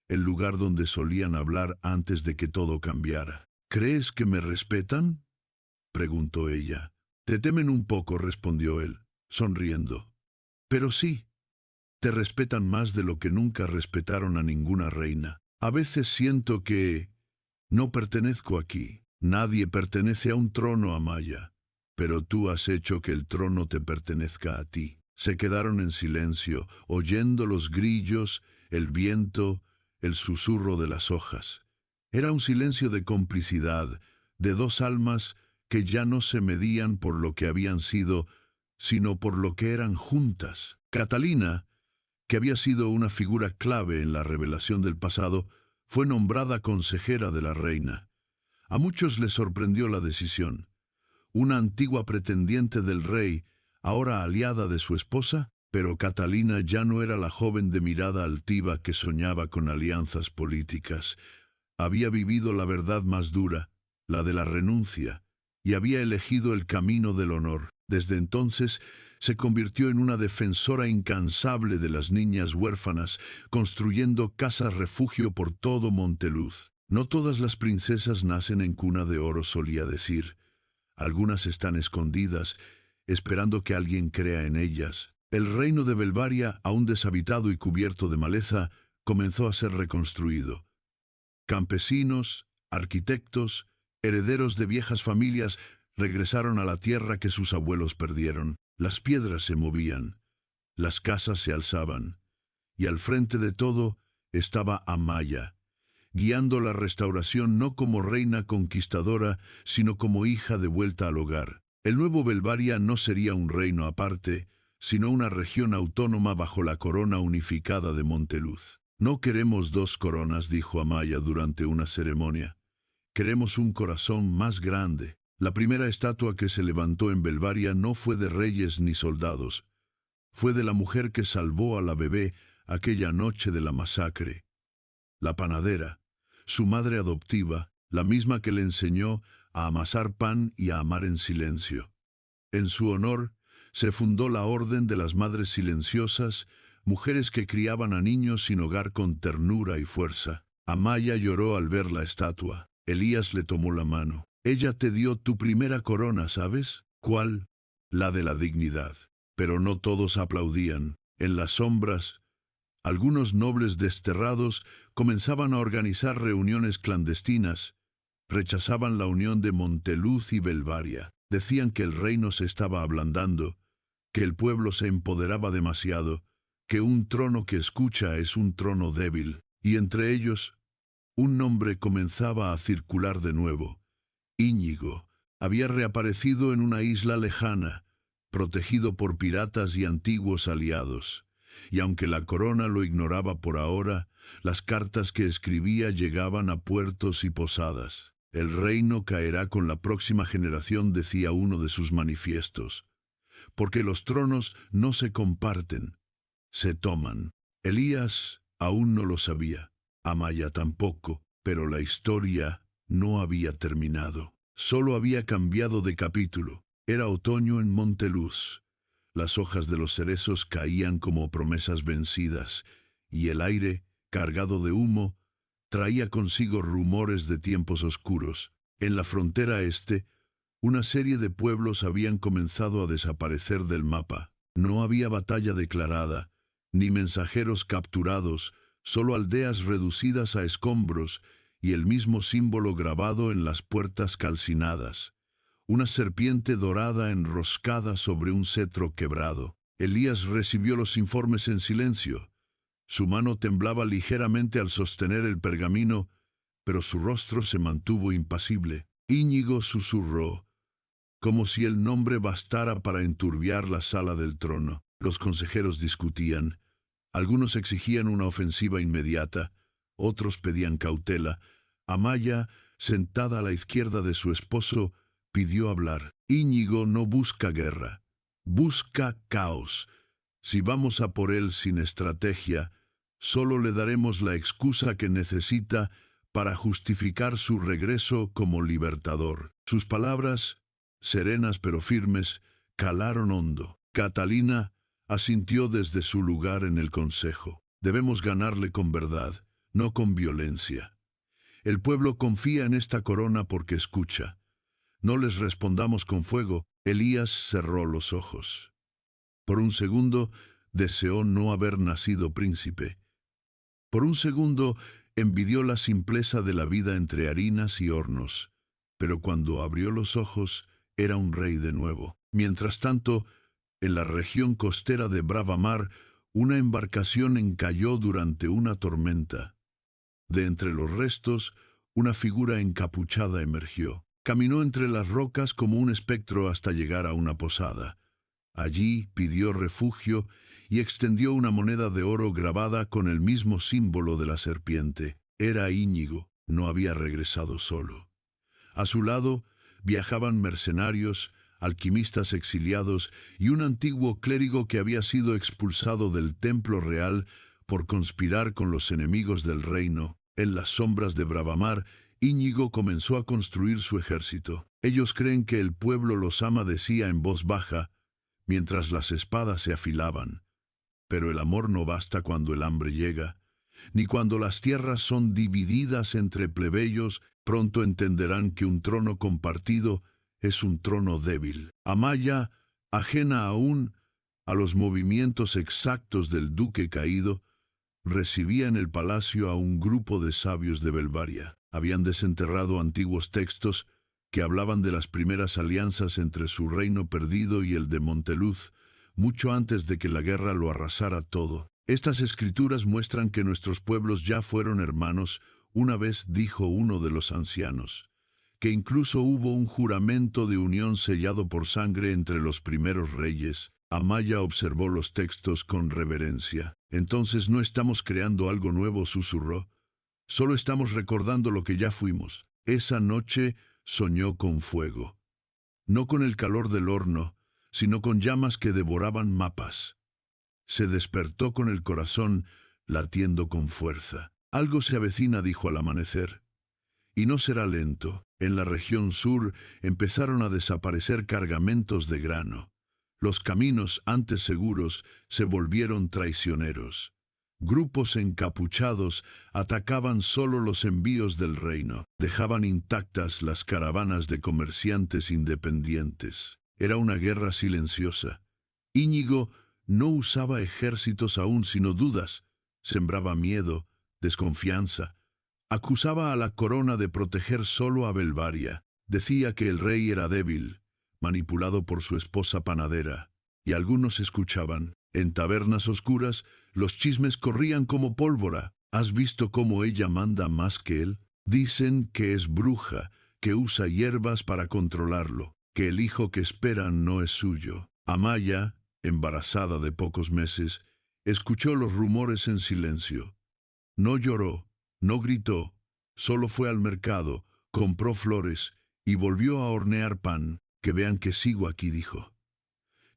el lugar donde solían hablar antes de que todo cambiara. ¿Crees que me respetan?, preguntó ella. Te temen un poco, respondió él, sonriendo. Pero sí, te respetan más de lo que nunca respetaron a ninguna reina. A veces siento que No pertenezco aquí. Nadie pertenece a un trono, Amaya. Pero tú has hecho que el trono te pertenezca a ti. Se quedaron en silencio, oyendo los grillos, el viento, el susurro de las hojas. Era un silencio de complicidad, de dos almas que ya no se medían por lo que habían sido, sino por lo que eran juntas. Catalina, que había sido una figura clave en la revelación del pasado, fue nombrada consejera de la reina. A muchos les sorprendió la decisión. Una antigua pretendiente del rey, ahora aliada de su esposa, pero Catalina ya no era la joven de mirada altiva que soñaba con alianzas políticas. Había vivido la verdad más dura, la de la renuncia, y había elegido el camino del honor. Desde entonces se convirtió en una defensora incansable de las niñas huérfanas, construyendo casas refugio por todo Monteluz. No todas las princesas nacen en cuna de oro, solía decir. Algunas están escondidas, esperando que alguien crea en ellas. El reino de Belvaria, aún deshabitado y cubierto de maleza, comenzó a ser reconstruido. Campesinos, arquitectos, herederos de viejas familias regresaron a la tierra que sus abuelos perdieron. Las piedras se movían, las casas se alzaban, y al frente de todo estaba Amaya, guiando la restauración no como reina conquistadora, sino como hija de vuelta al hogar. El nuevo Belvaria no sería un reino aparte, sino una región autónoma bajo la corona unificada de Monteluz. No queremos dos coronas, dijo Amaya durante una ceremonia. Queremos un corazón más grande. La primera estatua que se levantó en Belvaria no fue de reyes ni soldados. Fue de la mujer que salvó a la bebé aquella noche de la masacre. La panadera, su madre adoptiva, la misma que le enseñó a amasar pan y a amar en silencio. En su honor se fundó la Orden de las Madres Silenciosas, mujeres que criaban a niños sin hogar con ternura y fuerza. Amaya lloró al ver la estatua. Elías le tomó la mano. Ella te dio tu primera corona, ¿sabes? ¿Cuál? La de la dignidad. Pero no todos aplaudían. En las sombras, algunos nobles desterrados comenzaban a organizar reuniones clandestinas. Rechazaban la unión de Monteluz y Belvaria. Decían que el reino se estaba ablandando, que el pueblo se empoderaba demasiado, que un trono que escucha es un trono débil. Y entre ellos, un nombre comenzaba a circular de nuevo. Íñigo había reaparecido en una isla lejana, protegido por piratas y antiguos aliados. Y aunque la corona lo ignoraba por ahora, las cartas que escribía llegaban a puertos y posadas. El reino caerá con la próxima generación, decía uno de sus manifiestos. Porque los tronos no se comparten, se toman. Elías aún no lo sabía. Amaya tampoco, pero la historia no había terminado. Solo había cambiado de capítulo. Era otoño en Monteluz. Las hojas de los cerezos caían como promesas vencidas, y el aire, cargado de humo, traía consigo rumores de tiempos oscuros. En la frontera este, una serie de pueblos habían comenzado a desaparecer del mapa. No había batalla declarada, ni mensajeros capturados, solo aldeas reducidas a escombros y el mismo símbolo grabado en las puertas calcinadas. Una serpiente dorada enroscada sobre un cetro quebrado. Elías recibió los informes en silencio. Su mano temblaba ligeramente al sostener el pergamino, pero su rostro se mantuvo impasible. Íñigo susurró, como si el nombre bastara para enturbiar la sala del trono. Los consejeros discutían. Algunos exigían una ofensiva inmediata, otros pedían cautela. Amaya, sentada a la izquierda de su esposo, pidió hablar. Íñigo no busca guerra, busca caos. Si vamos a por él sin estrategia, solo le daremos la excusa que necesita para justificar su regreso como libertador. Sus palabras, serenas pero firmes, calaron hondo. Catalina asintió desde su lugar en el consejo. Debemos ganarle con verdad, no con violencia. El pueblo confía en esta corona porque escucha. No les respondamos con fuego. Elías cerró los ojos. Por un segundo deseó no haber nacido príncipe. Por un segundo envidió la simpleza de la vida entre harinas y hornos, pero cuando abrió los ojos era un rey de nuevo. Mientras tanto, en la región costera de Bravamar, una embarcación encalló durante una tormenta. De entre los restos, una figura encapuchada emergió. Caminó entre las rocas como un espectro hasta llegar a una posada. Allí pidió refugio y extendió una moneda de oro grabada con el mismo símbolo de la serpiente. Era Íñigo, no había regresado solo. A su lado viajaban mercenarios, alquimistas exiliados y un antiguo clérigo que había sido expulsado del templo real por conspirar con los enemigos del reino. En las sombras de Bravamar, Íñigo comenzó a construir su ejército. Ellos creen que el pueblo los ama, decía en voz baja, mientras las espadas se afilaban. Pero el amor no basta cuando el hambre llega, ni cuando las tierras son divididas entre plebeyos. Pronto entenderán que un trono compartido es un trono débil. Amaya, ajena aún a los movimientos exactos del duque caído, recibía en el palacio a un grupo de sabios de Belvaria. Habían desenterrado antiguos textos que hablaban de las primeras alianzas entre su reino perdido y el de Monteluz, mucho antes de que la guerra lo arrasara todo. Estas escrituras muestran que nuestros pueblos ya fueron hermanos. Una vez dijo uno de los ancianos, que incluso hubo un juramento de unión sellado por sangre entre los primeros reyes. Amaya observó los textos con reverencia. Entonces no estamos creando algo nuevo, susurró. Solo estamos recordando lo que ya fuimos. Esa noche soñó con fuego. No con el calor del horno, sino con llamas que devoraban mapas. Se despertó con el corazón latiendo con fuerza. Algo se avecina, dijo al amanecer. Y no será lento. En la región sur empezaron a desaparecer cargamentos de grano. Los caminos antes seguros se volvieron traicioneros. Grupos encapuchados atacaban solo los envíos del reino. Dejaban intactas las caravanas de comerciantes independientes. Era una guerra silenciosa. Íñigo no usaba ejércitos aún, sino dudas. Sembraba miedo, desconfianza. Acusaba a la corona de proteger solo a Belvaria. Decía que el rey era débil, manipulado por su esposa panadera. Y algunos escuchaban. En tabernas oscuras, los chismes corrían como pólvora. ¿Has visto cómo ella manda más que él? Dicen que es bruja, que usa hierbas para controlarlo, que el hijo que esperan no es suyo. Amaya, embarazada de pocos meses, escuchó los rumores en silencio. No lloró, no gritó, solo fue al mercado, compró flores y volvió a hornear pan. Que vean que sigo aquí, dijo.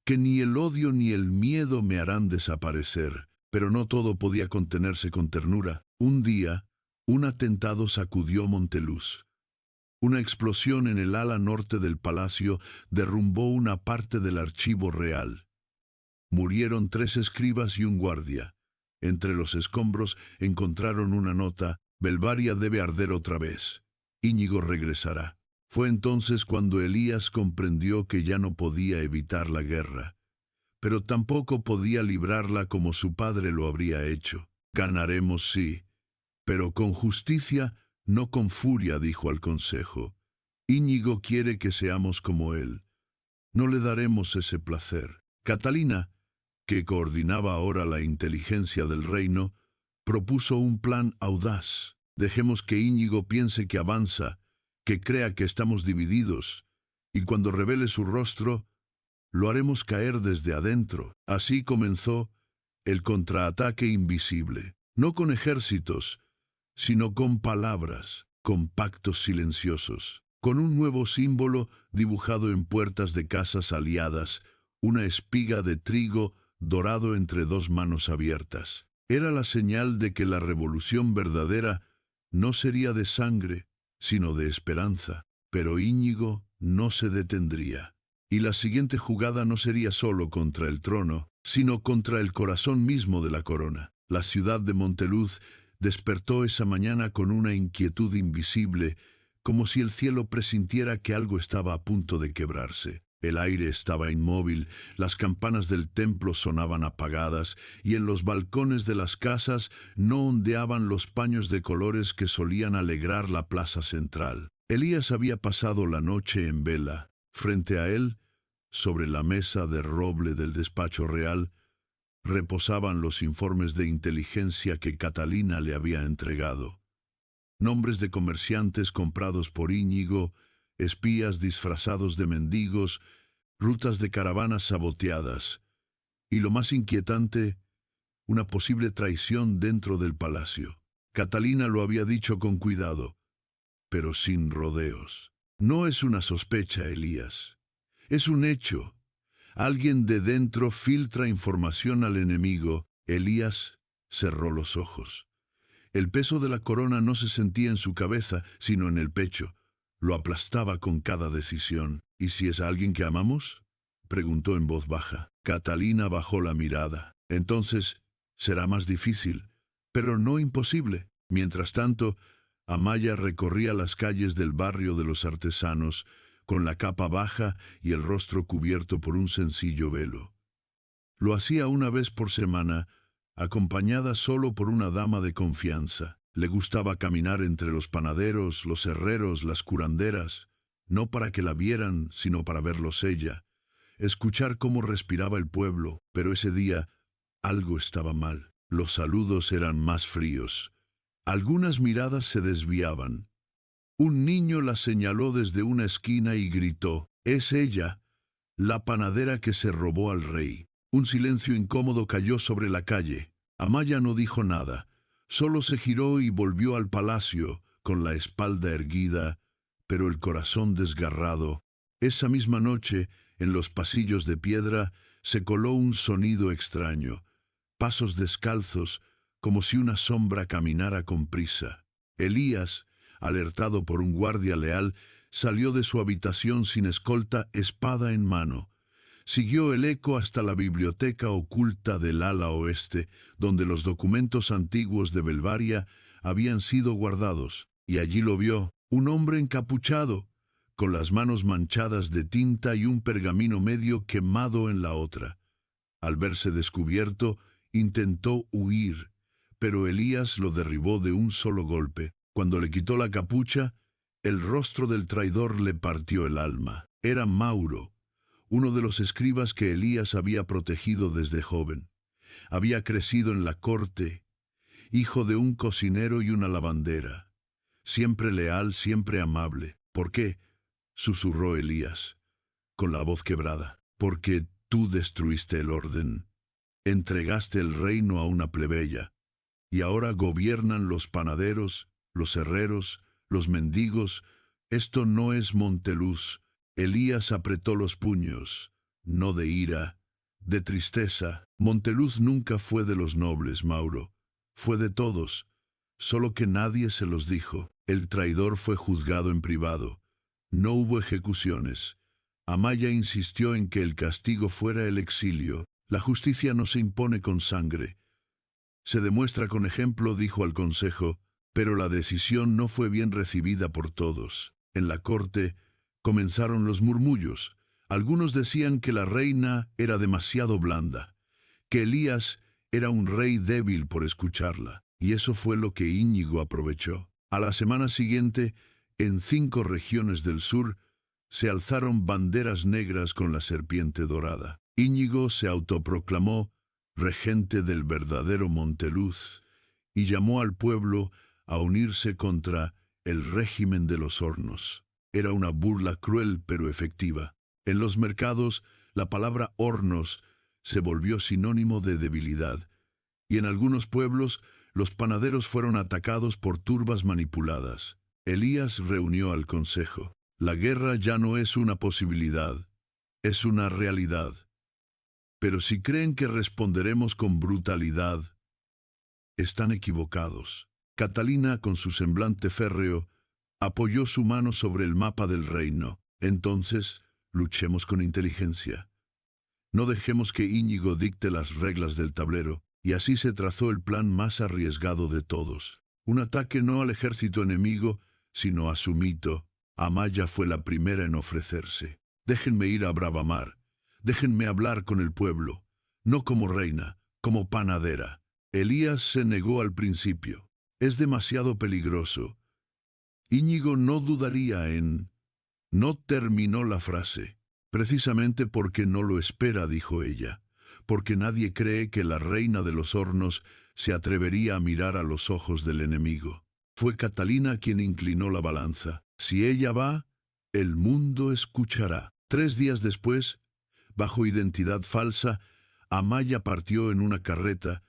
Que ni el odio ni el miedo me harán desaparecer. Pero no todo podía contenerse con ternura. Un día, un atentado sacudió Monteluz. Una explosión en el ala norte del palacio derrumbó una parte del archivo real. Murieron 3 escribas y un guardia. Entre los escombros encontraron una nota: Belvaria debe arder otra vez. Íñigo regresará. Fue entonces cuando Elías comprendió que ya no podía evitar la guerra, pero tampoco podía librarla como su padre lo habría hecho. Ganaremos, sí, pero con justicia, no con furia, dijo al consejo. Íñigo quiere que seamos como él. No le daremos ese placer. Catalina, que coordinaba ahora la inteligencia del reino, propuso un plan audaz. Dejemos que Íñigo piense que avanza, que crea que estamos divididos, y cuando revele su rostro, lo haremos caer desde adentro. Así comenzó el contraataque invisible, no con ejércitos, sino con palabras, con pactos silenciosos, con un nuevo símbolo dibujado en puertas de casas aliadas, una espiga de trigo dorado entre 2 manos abiertas. Era la señal de que la revolución verdadera no sería de sangre, sino de esperanza. Pero Íñigo no se detendría. Y la siguiente jugada no sería solo contra el trono, sino contra el corazón mismo de la corona. La ciudad de Monteluz despertó esa mañana con una inquietud invisible, como si el cielo presintiera que algo estaba a punto de quebrarse. El aire estaba inmóvil, las campanas del templo sonaban apagadas, y en los balcones de las casas no ondeaban los paños de colores que solían alegrar la plaza central. Elías había pasado la noche en vela. Frente a él, sobre la mesa de roble del despacho real, reposaban los informes de inteligencia que Catalina le había entregado. Nombres de comerciantes comprados por Íñigo, espías disfrazados de mendigos, rutas de caravanas saboteadas, y lo más inquietante, una posible traición dentro del palacio. Catalina lo había dicho con cuidado, pero sin rodeos. No es una sospecha, Elías. Es un hecho. Alguien de dentro filtra información al enemigo. Elías cerró los ojos. El peso de la corona no se sentía en su cabeza, sino en el pecho. Lo aplastaba con cada decisión. ¿Y si es alguien que amamos?, preguntó en voz baja. Catalina bajó la mirada. Entonces, será más difícil, pero no imposible. Mientras tanto, Amaya recorría las calles del barrio de los artesanos, con la capa baja y el rostro cubierto por un sencillo velo. Lo hacía una vez por semana, acompañada solo por una dama de confianza. Le gustaba caminar entre los panaderos, los herreros, las curanderas, no para que la vieran, sino para verlos ella. Escuchar cómo respiraba el pueblo, pero ese día algo estaba mal. Los saludos eran más fríos. Algunas miradas se desviaban. Un niño la señaló desde una esquina y gritó: «Es ella, la panadera que se robó al rey». Un silencio incómodo cayó sobre la calle. Amaya no dijo nada. Solo se giró y volvió al palacio, con la espalda erguida, pero el corazón desgarrado. Esa misma noche, en los pasillos de piedra, se coló un sonido extraño. Pasos descalzos, como si una sombra caminara con prisa. Elías, alertado por un guardia leal, salió de su habitación sin escolta, espada en mano. Siguió el eco hasta la biblioteca oculta del ala oeste, donde los documentos antiguos de Belvaria habían sido guardados, y allí lo vio, un hombre encapuchado, con las manos manchadas de tinta y un pergamino medio quemado en la otra. Al verse descubierto, intentó huir, pero Elías lo derribó de un solo golpe. Cuando le quitó la capucha, el rostro del traidor le partió el alma. Era Mauro, uno de los escribas que Elías había protegido desde joven. Había crecido en la corte, hijo de un cocinero y una lavandera. Siempre leal, siempre amable. ¿Por qué?, susurró Elías, con la voz quebrada. Porque tú destruiste el orden. Entregaste el reino a una plebeya, y ahora gobiernan los panaderos, los herreros, los mendigos. Esto no es Monteluz. Elías apretó los puños, no de ira, de tristeza. Monteluz nunca fue de los nobles, Mauro. Fue de todos, solo que nadie se los dijo. El traidor fue juzgado en privado. No hubo ejecuciones. Amaya insistió en que el castigo fuera el exilio. La justicia no se impone con sangre. Se demuestra con ejemplo, dijo al consejo, pero la decisión no fue bien recibida por todos. En la corte comenzaron los murmullos. Algunos decían que la reina era demasiado blanda, que Elías era un rey débil por escucharla, y eso fue lo que Íñigo aprovechó. A la semana siguiente, en 5 regiones del sur, se alzaron banderas negras con la serpiente dorada. Íñigo se autoproclamó regente del verdadero Monteluz y llamó al pueblo a unirse contra el régimen de los hornos. Era una burla cruel pero efectiva. En los mercados, la palabra hornos se volvió sinónimo de debilidad, y en algunos pueblos los panaderos fueron atacados por turbas manipuladas. Elías reunió al consejo. La guerra ya no es una posibilidad, es una realidad. Pero si creen que responderemos con brutalidad, están equivocados. Catalina, con su semblante férreo, apoyó su mano sobre el mapa del reino. Entonces, luchemos con inteligencia. No dejemos que Íñigo dicte las reglas del tablero, y así se trazó el plan más arriesgado de todos. Un ataque no al ejército enemigo, sino a su mito. Amaya fue la primera en ofrecerse. Déjenme ir a Bravamar. Déjenme hablar con el pueblo, no como reina, como panadera. Elías se negó al principio. Es demasiado peligroso. Íñigo no dudaría en... No terminó la frase. Precisamente porque no lo espera, dijo ella, porque nadie cree que la reina de los hornos se atrevería a mirar a los ojos del enemigo. Fue Catalina quien inclinó la balanza. Si ella va, el mundo escuchará. 3 días después, bajo identidad falsa, Amaya partió en una carreta,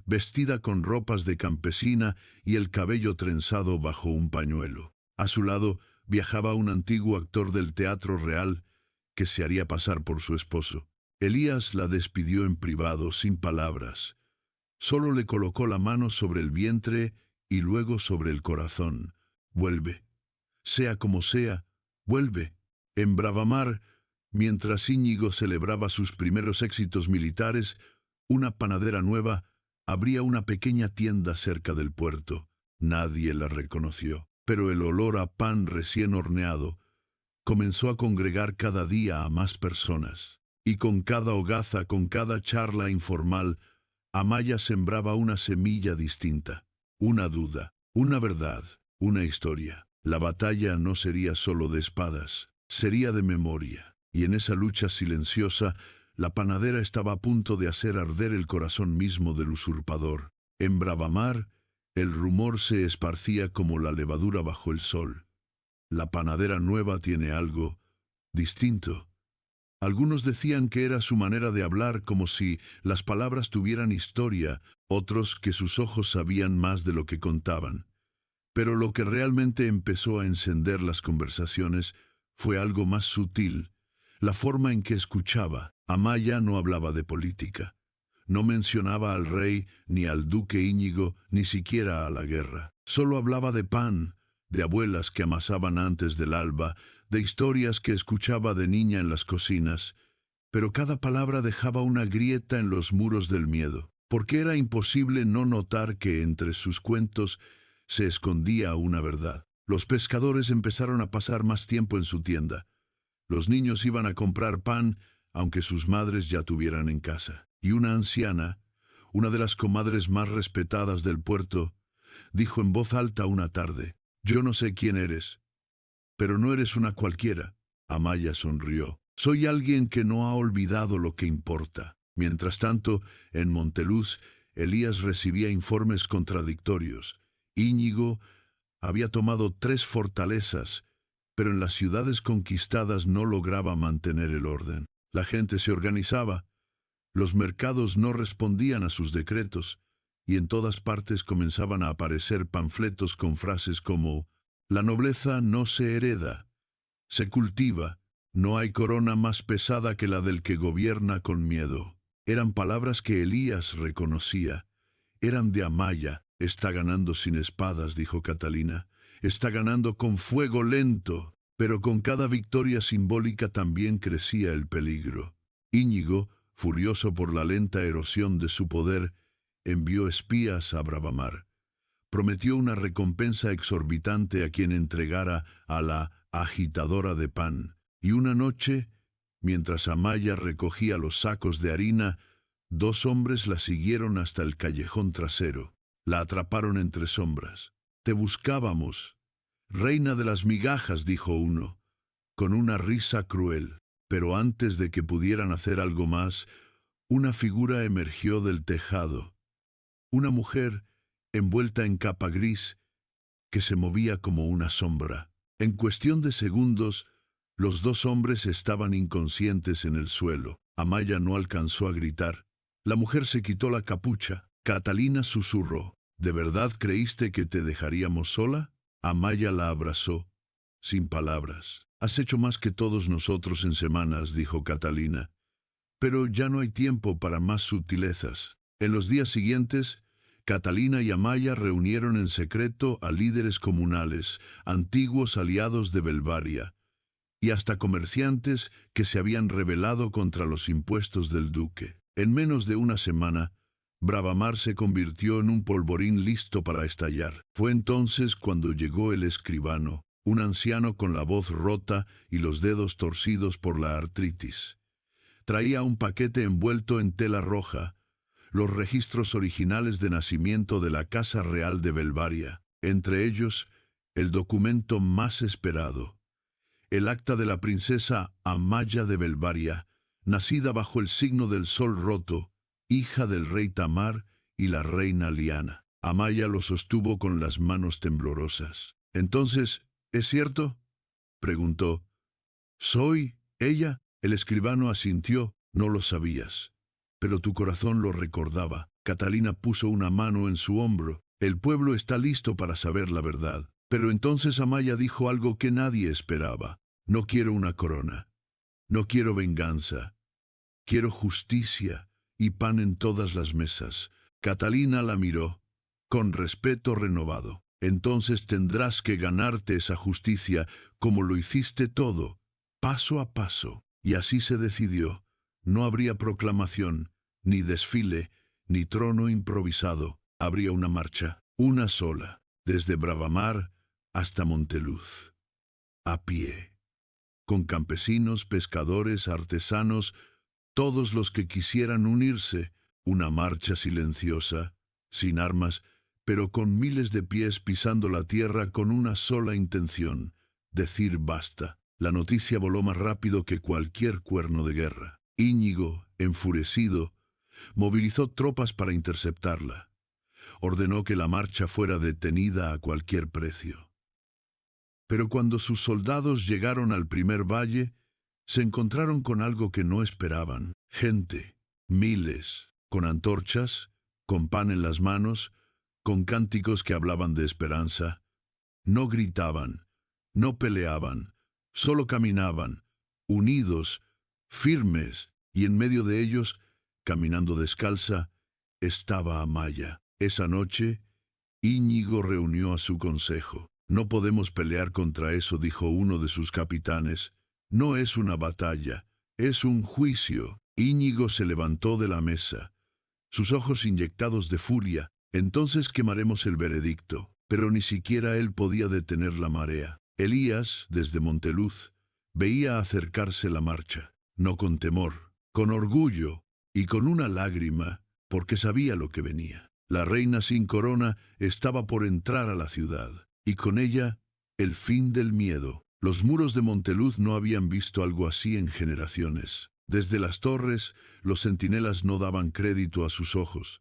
vestida con ropas de campesina y el cabello trenzado bajo un pañuelo. A su lado viajaba un antiguo actor del Teatro Real que se haría pasar por su esposo. Elías la despidió en privado, sin palabras. Solo le colocó la mano sobre el vientre y luego sobre el corazón. Vuelve. Sea como sea, vuelve. En Bravamar, mientras Íñigo celebraba sus primeros éxitos militares, una panadera nueva abría una pequeña tienda cerca del puerto. Nadie la reconoció, pero el olor a pan recién horneado comenzó a congregar cada día a más personas. Y con cada hogaza, con cada charla informal, Amaya sembraba una semilla distinta, una duda, una verdad, una historia. La batalla no sería solo de espadas, sería de memoria. Y en esa lucha silenciosa, la panadera estaba a punto de hacer arder el corazón mismo del usurpador. En Bravamar, el rumor se esparcía como la levadura bajo el sol. La panadera nueva tiene algo distinto. Algunos decían que era su manera de hablar, como si las palabras tuvieran historia, otros que sus ojos sabían más de lo que contaban. Pero lo que realmente empezó a encender las conversaciones fue algo más sutil, la forma en que escuchaba. Amaya no hablaba de política. No mencionaba al rey, ni al duque Íñigo, ni siquiera a la guerra. Solo hablaba de pan, de abuelas que amasaban antes del alba, de historias que escuchaba de niña en las cocinas, pero cada palabra dejaba una grieta en los muros del miedo, porque era imposible no notar que entre sus cuentos se escondía una verdad. Los pescadores empezaron a pasar más tiempo en su tienda. Los niños iban a comprar pan, aunque sus madres ya tuvieran en casa. Y una anciana, una de las comadres más respetadas del puerto, dijo en voz alta una tarde: «Yo no sé quién eres, pero no eres una cualquiera». Amaya sonrió. «Soy alguien que no ha olvidado lo que importa». Mientras tanto, en Monteluz, Elías recibía informes contradictorios. Íñigo había tomado 3 fortalezas, pero en las ciudades conquistadas no lograba mantener el orden. La gente se organizaba, los mercados no respondían a sus decretos, y en todas partes comenzaban a aparecer panfletos con frases como: «La nobleza no se hereda, se cultiva, no hay corona más pesada que la del que gobierna con miedo». Eran palabras que Elías reconocía. Eran de Amaya. «Está ganando sin espadas», dijo Catalina. «Está ganando con fuego lento». Pero con cada victoria simbólica también crecía el peligro. Íñigo, furioso por la lenta erosión de su poder, envió espías a Bravamar. Prometió una recompensa exorbitante a quien entregara a la agitadora de pan. Y una noche, mientras Amaya recogía los sacos de harina, 2 hombres la siguieron hasta el callejón trasero. La atraparon entre sombras. «Te buscábamos, reina de las migajas», dijo uno, con una risa cruel. Pero antes de que pudieran hacer algo más, una figura emergió del tejado. Una mujer, envuelta en capa gris, que se movía como una sombra. En cuestión de segundos, los 2 hombres estaban inconscientes en el suelo. Amaya no alcanzó a gritar. La mujer se quitó la capucha. Catalina susurró: «¿De verdad creíste que te dejaríamos sola?». Amaya la abrazó, sin palabras. «Has hecho más que todos nosotros en semanas», dijo Catalina. «Pero ya no hay tiempo para más sutilezas». En los días siguientes, Catalina y Amaya reunieron en secreto a líderes comunales, antiguos aliados de Belvaria, y hasta comerciantes que se habían rebelado contra los impuestos del duque. En menos de una semana, Bravamar se convirtió en un polvorín listo para estallar. Fue entonces cuando llegó el escribano. un anciano con la voz rota y los dedos torcidos por la artritis. Traía un paquete envuelto en tela roja, los registros originales de nacimiento de la Casa Real de Belvaria, entre ellos el documento más esperado, el acta de la princesa Amaya de Belvaria, nacida bajo el signo del sol roto, hija del rey Tamar y la reina Liana. Amaya lo sostuvo con las manos temblorosas. «Entonces, ¿es cierto?», preguntó. «¿Soy ella?». El escribano asintió. «No lo sabías, pero tu corazón lo recordaba». Catalina puso una mano en su hombro. «El pueblo está listo para saber la verdad». Pero entonces Amaya dijo algo que nadie esperaba. «No quiero una corona. No quiero venganza. Quiero justicia y pan en todas las mesas». Catalina la miró con respeto renovado. «Entonces tendrás que ganarte esa justicia como lo hiciste todo, paso a paso». Y así se decidió. No habría proclamación, ni desfile, ni trono improvisado. Habría una marcha, una sola, desde Bravamar hasta Monteluz, a pie, con campesinos, pescadores, artesanos, todos los que quisieran unirse. Una marcha silenciosa, sin armas, pero con miles de pies pisando la tierra con una sola intención: decir basta. La noticia voló más rápido que cualquier cuerno de guerra. Íñigo, enfurecido, movilizó tropas para interceptarla. Ordenó que la marcha fuera detenida a cualquier precio. Pero cuando sus soldados llegaron al primer valle, se encontraron con algo que no esperaban. Gente, miles, con antorchas, con pan en las manos, con cánticos que hablaban de esperanza. No gritaban, no peleaban, solo caminaban, unidos, firmes, y en medio de ellos, caminando descalza, estaba Amaya. Esa noche, Íñigo reunió a su consejo. «No podemos pelear contra eso», dijo uno de sus capitanes. «No es una batalla, es un juicio». Íñigo se levantó de la mesa, sus ojos inyectados de furia. «Entonces quemaremos el veredicto». Pero ni siquiera él podía detener la marea. Elías, desde Monteluz, veía acercarse la marcha, no con temor, con orgullo y con una lágrima, porque sabía lo que venía. La reina sin corona estaba por entrar a la ciudad, y con ella el fin del miedo. Los muros de Monteluz no habían visto algo así en generaciones. Desde las torres, los centinelas no daban crédito a sus ojos.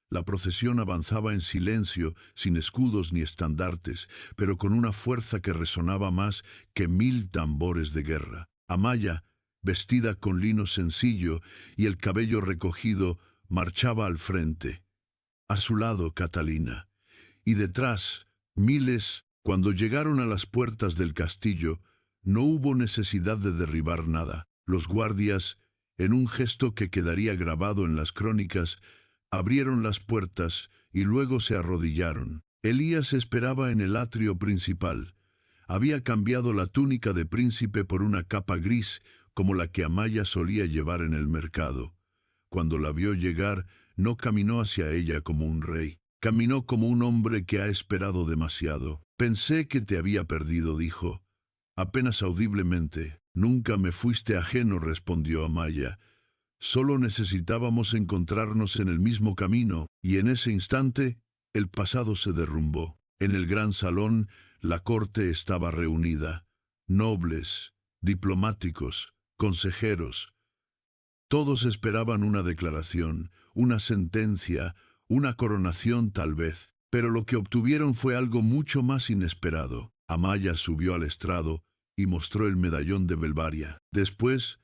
La procesión avanzaba en silencio, sin escudos ni estandartes, pero con una fuerza que resonaba más que 1000 tambores de guerra. Amaya, vestida con lino sencillo y el cabello recogido, marchaba al frente. A su lado, Catalina. Y detrás, miles. Cuando llegaron a las puertas del castillo, no hubo necesidad de derribar nada. Los guardias, en un gesto que quedaría grabado en las crónicas, abrieron las puertas y luego se arrodillaron. Elías esperaba en el atrio principal. Había cambiado la túnica de príncipe por una capa gris como la que Amaya solía llevar en el mercado. Cuando la vio llegar, no caminó hacia ella como un rey. Caminó como un hombre que ha esperado demasiado. «Pensé que te había perdido», dijo, apenas audiblemente. «Nunca me fuiste ajeno», respondió Amaya. «Solo necesitábamos encontrarnos en el mismo camino». Y en ese instante, el pasado se derrumbó. En el gran salón, la corte estaba reunida. Nobles, diplomáticos, consejeros. Todos esperaban una declaración, una sentencia, una coronación tal vez. Pero lo que obtuvieron fue algo mucho más inesperado. Amaya subió al estrado y mostró el medallón de Belvaria. Después,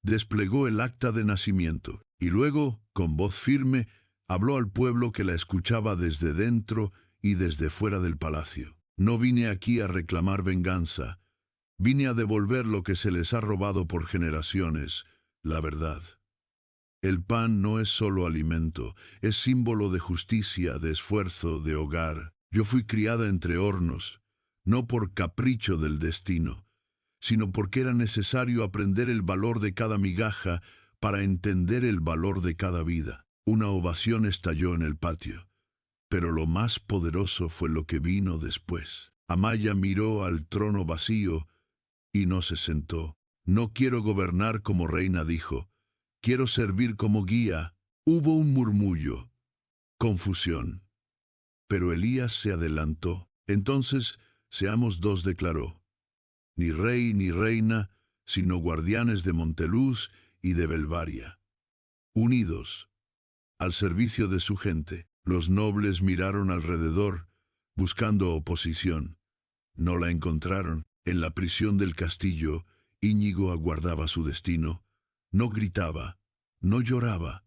desplegó el acta de nacimiento, y luego, con voz firme, habló al pueblo que la escuchaba desde dentro y desde fuera del palacio. «No vine aquí a reclamar venganza, vine a devolver lo que se les ha robado por generaciones, la verdad. El pan no es solo alimento, es símbolo de justicia, de esfuerzo, de hogar. Yo fui criada entre hornos, no por capricho del destino, sino porque era necesario aprender el valor de cada migaja para entender el valor de cada vida». Una ovación estalló en el patio, pero lo más poderoso fue lo que vino después. Amaya miró al trono vacío y no se sentó. No quiero gobernar como reina, dijo. Quiero servir como guía. Hubo un murmullo, confusión. Pero Elías se adelantó. Entonces, seamos dos, declaró. Ni rey ni reina, sino guardianes de Monteluz y de Belvaria. Unidos, al servicio de su gente. Los nobles miraron alrededor, buscando oposición. No la encontraron. En la prisión del castillo, Íñigo aguardaba su destino. No gritaba, no lloraba.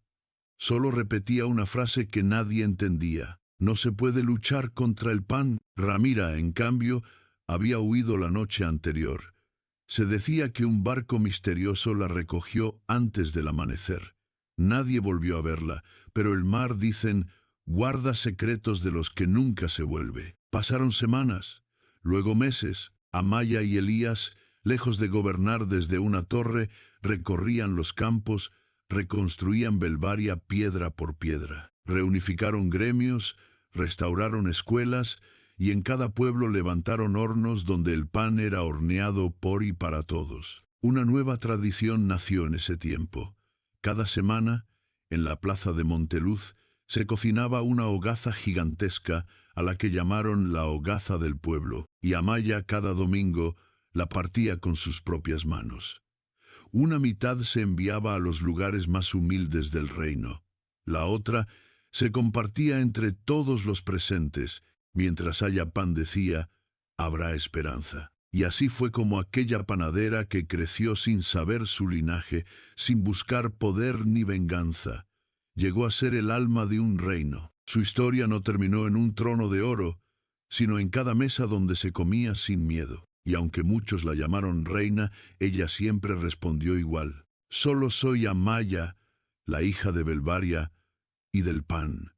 Solo repetía una frase que nadie entendía. No se puede luchar contra el pan. Ramira, en cambio, había huido la noche anterior. Se decía que un barco misterioso la recogió antes del amanecer. Nadie volvió a verla, pero el mar, dicen, guarda secretos de los que nunca se vuelve. Pasaron semanas, luego meses. Amaya y Elías, lejos de gobernar desde una torre, recorrían los campos, reconstruían Belvaria piedra por piedra. Reunificaron gremios, restauraron escuelas, y en cada pueblo levantaron hornos donde el pan era horneado por y para todos. Una nueva tradición nació en ese tiempo. Cada semana, en la plaza de Monteluz, se cocinaba una hogaza gigantesca a la que llamaron la hogaza del pueblo, y Amaya cada domingo la partía con sus propias manos. Una mitad se enviaba a los lugares más humildes del reino. La otra se compartía entre todos los presentes. Mientras haya pan, decía, habrá esperanza. Y así fue como aquella panadera que creció sin saber su linaje, sin buscar poder ni venganza, llegó a ser el alma de un reino. Su historia no terminó en un trono de oro, sino en cada mesa donde se comía sin miedo. Y aunque muchos la llamaron reina, ella siempre respondió igual. Solo soy Amaya, la hija de Belvaria y del pan.